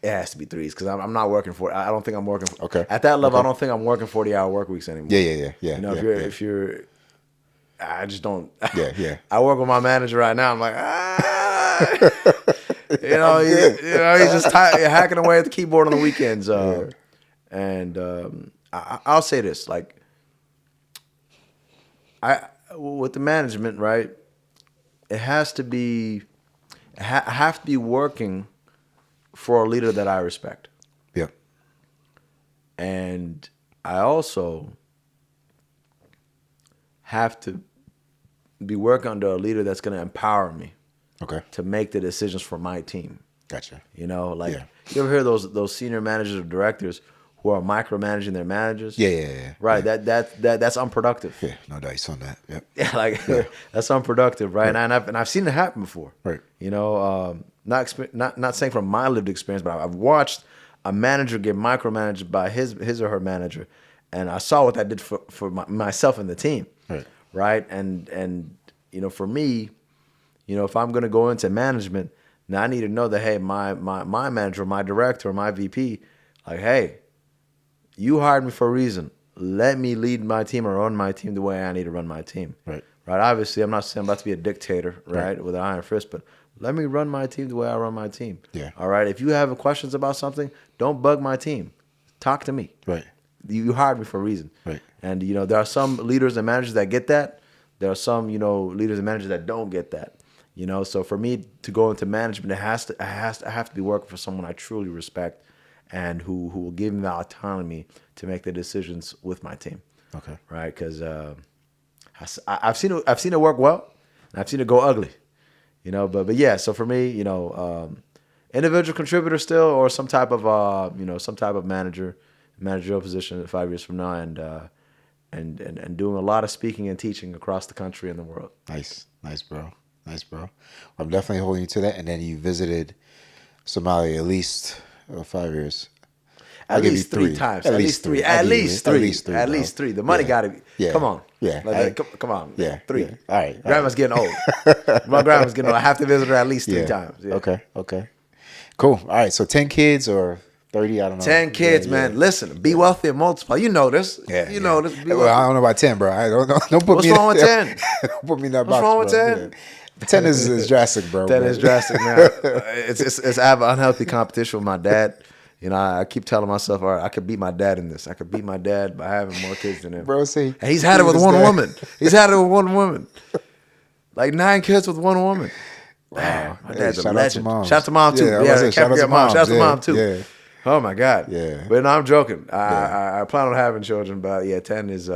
[SPEAKER 1] It has to be 3s because I'm not working for. I don't think I'm working.
[SPEAKER 2] Okay.
[SPEAKER 1] At that level, I don't think I'm working 40-hour work weeks anymore.
[SPEAKER 2] Yeah.
[SPEAKER 1] You know, if you're, I just don't.
[SPEAKER 2] Yeah.
[SPEAKER 1] I work with my manager right now. I'm like, you know, he's just hacking away at the keyboard on the weekends. And I'll say this, like, with the management, right? It has to be. I have to be working for a leader that I respect.
[SPEAKER 2] Yeah.
[SPEAKER 1] And I also have to be working under a leader that's going to empower me.
[SPEAKER 2] Okay.
[SPEAKER 1] To make the decisions for my team.
[SPEAKER 2] Gotcha.
[SPEAKER 1] You know, like you ever hear those senior managers or directors who are micromanaging their managers?
[SPEAKER 2] Yeah.
[SPEAKER 1] Right. Yeah. That's unproductive.
[SPEAKER 2] Yeah. No dice on that. Yep.
[SPEAKER 1] Yeah. Like that's unproductive, right?
[SPEAKER 2] Right.
[SPEAKER 1] And I've seen it happen before.
[SPEAKER 2] Right.
[SPEAKER 1] You know, not saying from my lived experience, but I've watched a manager get micromanaged by his or her manager, and I saw what that did for myself and the team.
[SPEAKER 2] Right.
[SPEAKER 1] Right. And you know, for me, you know, if I'm going to go into management, now I need to know that, hey, my manager, my director, my VP, like, hey, you hired me for a reason. Let me lead my team or run my team the way I need to run my team.
[SPEAKER 2] Right.
[SPEAKER 1] Right. Obviously, I'm not saying I'm about to be a dictator, right, with an iron fist, but let me run my team the way I run my team.
[SPEAKER 2] Yeah.
[SPEAKER 1] All right. If you have questions about something, don't bug my team. Talk to me.
[SPEAKER 2] Right.
[SPEAKER 1] You hired me for a reason.
[SPEAKER 2] Right.
[SPEAKER 1] And, you know, there are some leaders and managers that get that. There are some, you know, leaders and managers that don't get that. You know, so for me to go into management, I have to be working for someone I truly respect, and who will give me the autonomy to make the decisions with my team.
[SPEAKER 2] Okay.
[SPEAKER 1] Right, because I've seen it work well, and I've seen it go ugly. You know, but yeah. So for me, you know, individual contributor still, or some type of managerial position 5 years from now, and doing a lot of speaking and teaching across the country and the world.
[SPEAKER 2] Nice, bro. Well, I'm definitely holding you to that. And then you visited Somalia at least 5 years.
[SPEAKER 1] At least 3 times. At least three. At least three. The money got to be.
[SPEAKER 2] Yeah.
[SPEAKER 1] Come on.
[SPEAKER 2] Yeah.
[SPEAKER 1] Like, come on.
[SPEAKER 2] Yeah.
[SPEAKER 1] 3.
[SPEAKER 2] Yeah. All right.
[SPEAKER 1] Grandma's getting old. My grandma's getting old. I have to visit her at least 3 times. Yeah.
[SPEAKER 2] Okay. Cool. All right. So 10 kids or 30, I don't know.
[SPEAKER 1] 10 kids, man. Listen, be wealthy and multiply. You know this.
[SPEAKER 2] Yeah.
[SPEAKER 1] You know this.
[SPEAKER 2] Well, I don't know about 10, bro. I don't know. Don't put
[SPEAKER 1] What's
[SPEAKER 2] me
[SPEAKER 1] wrong with 10?
[SPEAKER 2] Don't put me in that box.
[SPEAKER 1] What's wrong with 10?
[SPEAKER 2] Yeah. 10 is drastic, bro.
[SPEAKER 1] 10 is drastic, man. I have an unhealthy competition with my dad. You know, I keep telling myself, all right, I could beat my dad in this. I could beat my dad by having more kids than him.
[SPEAKER 2] Bro, see.
[SPEAKER 1] And he's had it with one woman. He's had it with one woman. Like 9 kids with one woman. Wow. My dad's a legend. Shout out to mom, too. Yeah, shout out to mom. Shout out to mom, too.
[SPEAKER 2] Yeah.
[SPEAKER 1] Oh, my God.
[SPEAKER 2] Yeah.
[SPEAKER 1] But no, I'm joking. I plan on having children, but yeah, 10 is...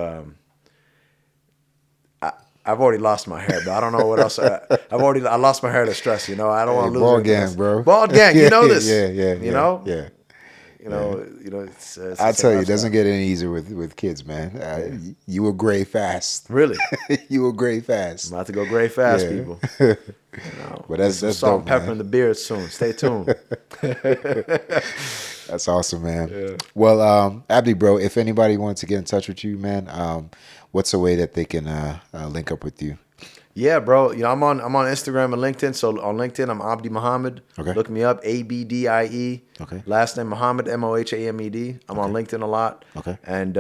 [SPEAKER 1] I've already lost my hair, but I don't know what else. I lost my hair to stress. You know, I don't want to lose.
[SPEAKER 2] Bald gang, bro.
[SPEAKER 1] Bald gang. You know this.
[SPEAKER 2] Yeah.
[SPEAKER 1] You know.
[SPEAKER 2] Yeah.
[SPEAKER 1] You know. It's
[SPEAKER 2] I tell you, it doesn't get any easier with kids, man. You will gray fast.
[SPEAKER 1] Really.
[SPEAKER 2] You will gray fast.
[SPEAKER 1] I'm about to go gray fast, people. You know,
[SPEAKER 2] but that's
[SPEAKER 1] salt and
[SPEAKER 2] dope,
[SPEAKER 1] pepper in the beard soon. Stay tuned.
[SPEAKER 2] That's awesome, man.
[SPEAKER 1] Yeah.
[SPEAKER 2] Well, Abdi, bro, if anybody wants to get in touch with you, man, what's a way that they can link up with you?
[SPEAKER 1] Yeah, bro. You know, I'm on Instagram and LinkedIn. So on LinkedIn, I'm Abdi Mohamed.
[SPEAKER 2] Okay.
[SPEAKER 1] Look me up, Abdie.
[SPEAKER 2] Okay.
[SPEAKER 1] Last name Mohamed, Mohamed. I'm on LinkedIn a lot.
[SPEAKER 2] Okay.
[SPEAKER 1] And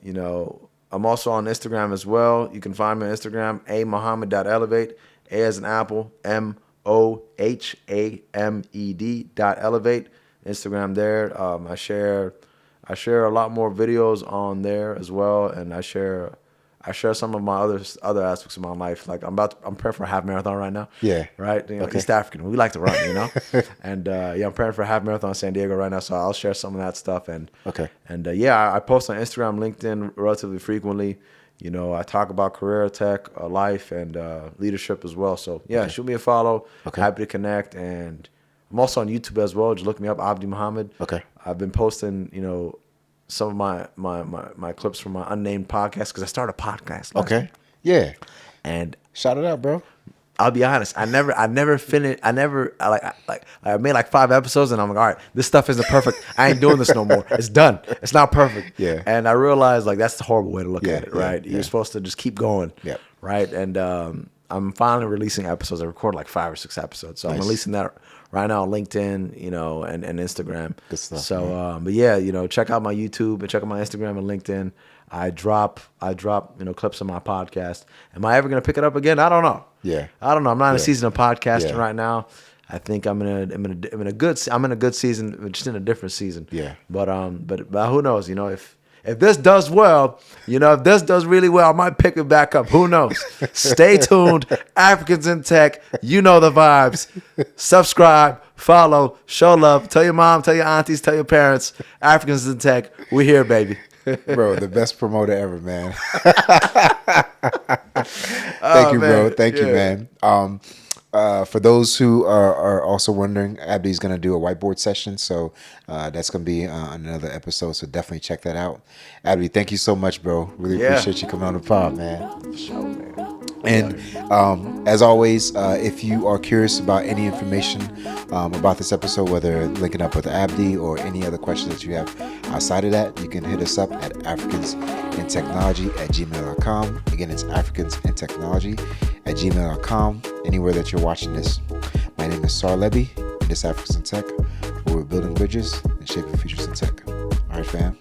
[SPEAKER 1] you know, I'm also on Instagram as well. You can find me on Instagram, amohamed.elevate. A as an apple, MOHAMED.elevate. Instagram there. I share a lot more videos on there as well, and I share some of my other aspects of my life. Like I'm preparing for a half marathon right now.
[SPEAKER 2] Yeah.
[SPEAKER 1] Right. You know, East African. We like to run. You know. And I'm preparing for a half marathon in San Diego right now, so I'll share some of that stuff. And I post on Instagram, LinkedIn relatively frequently. You know, I talk about career, tech, life, and leadership as well. So shoot me a follow.
[SPEAKER 2] Okay.
[SPEAKER 1] Happy to connect. And I'm also on YouTube as well. Just look me up, Abdi Mohamed.
[SPEAKER 2] Okay.
[SPEAKER 1] I've been posting, you know, some of my clips from my unnamed podcast because I started a podcast.
[SPEAKER 2] Okay. Yeah.
[SPEAKER 1] And
[SPEAKER 2] shout it out, bro.
[SPEAKER 1] I'll be honest. I never finished. I made like 5 episodes, and I'm like, all right, this stuff isn't perfect. I ain't doing this no more. It's done. It's not perfect.
[SPEAKER 2] Yeah.
[SPEAKER 1] And I realized like that's the horrible way to look at it,
[SPEAKER 2] yeah,
[SPEAKER 1] right? You're supposed to just keep going.
[SPEAKER 2] Yeah.
[SPEAKER 1] Right. And I'm finally releasing episodes. I record like 5 or 6 episodes, so I'm releasing that right now on LinkedIn, and Instagram.
[SPEAKER 2] Good stuff.
[SPEAKER 1] So, but yeah, check out my YouTube and check out my Instagram and LinkedIn. I drop, clips of my podcast. Am I ever gonna pick it up again? I don't know.
[SPEAKER 2] Yeah.
[SPEAKER 1] I don't know. I'm not in a season of podcasting
[SPEAKER 2] Yeah.
[SPEAKER 1] right now. I think I'm in a good season, just in a different season.
[SPEAKER 2] Yeah.
[SPEAKER 1] But who knows? If this does well, if this does really well, I might pick it back up. Who knows? Stay tuned. Africans in Tech. You know the vibes. Subscribe, follow, show love. Tell your mom, tell your aunties, tell your parents. Africans in Tech. We here, baby.
[SPEAKER 2] Bro, the best promoter ever, man. Thank you, bro. Thank you, man. For those who are also wondering, Abdi's going to do a whiteboard session. So that's going to be another episode. So definitely check that out. Abdi, thank you so much, bro. Really appreciate you coming on the pod, man.
[SPEAKER 1] Show, man.
[SPEAKER 2] And as always, if you are curious about any information about this episode, whether linking up with Abdi or any other questions that you have outside of that, you can hit us up at africansinTechnology@gmail.com. Again, it's africansinTechnology@gmail.com. Anywhere that you're watching this. My name is Sahr Lebbie, and this is Africans in Tech, where we're building bridges and shaping futures in tech. All right, fam.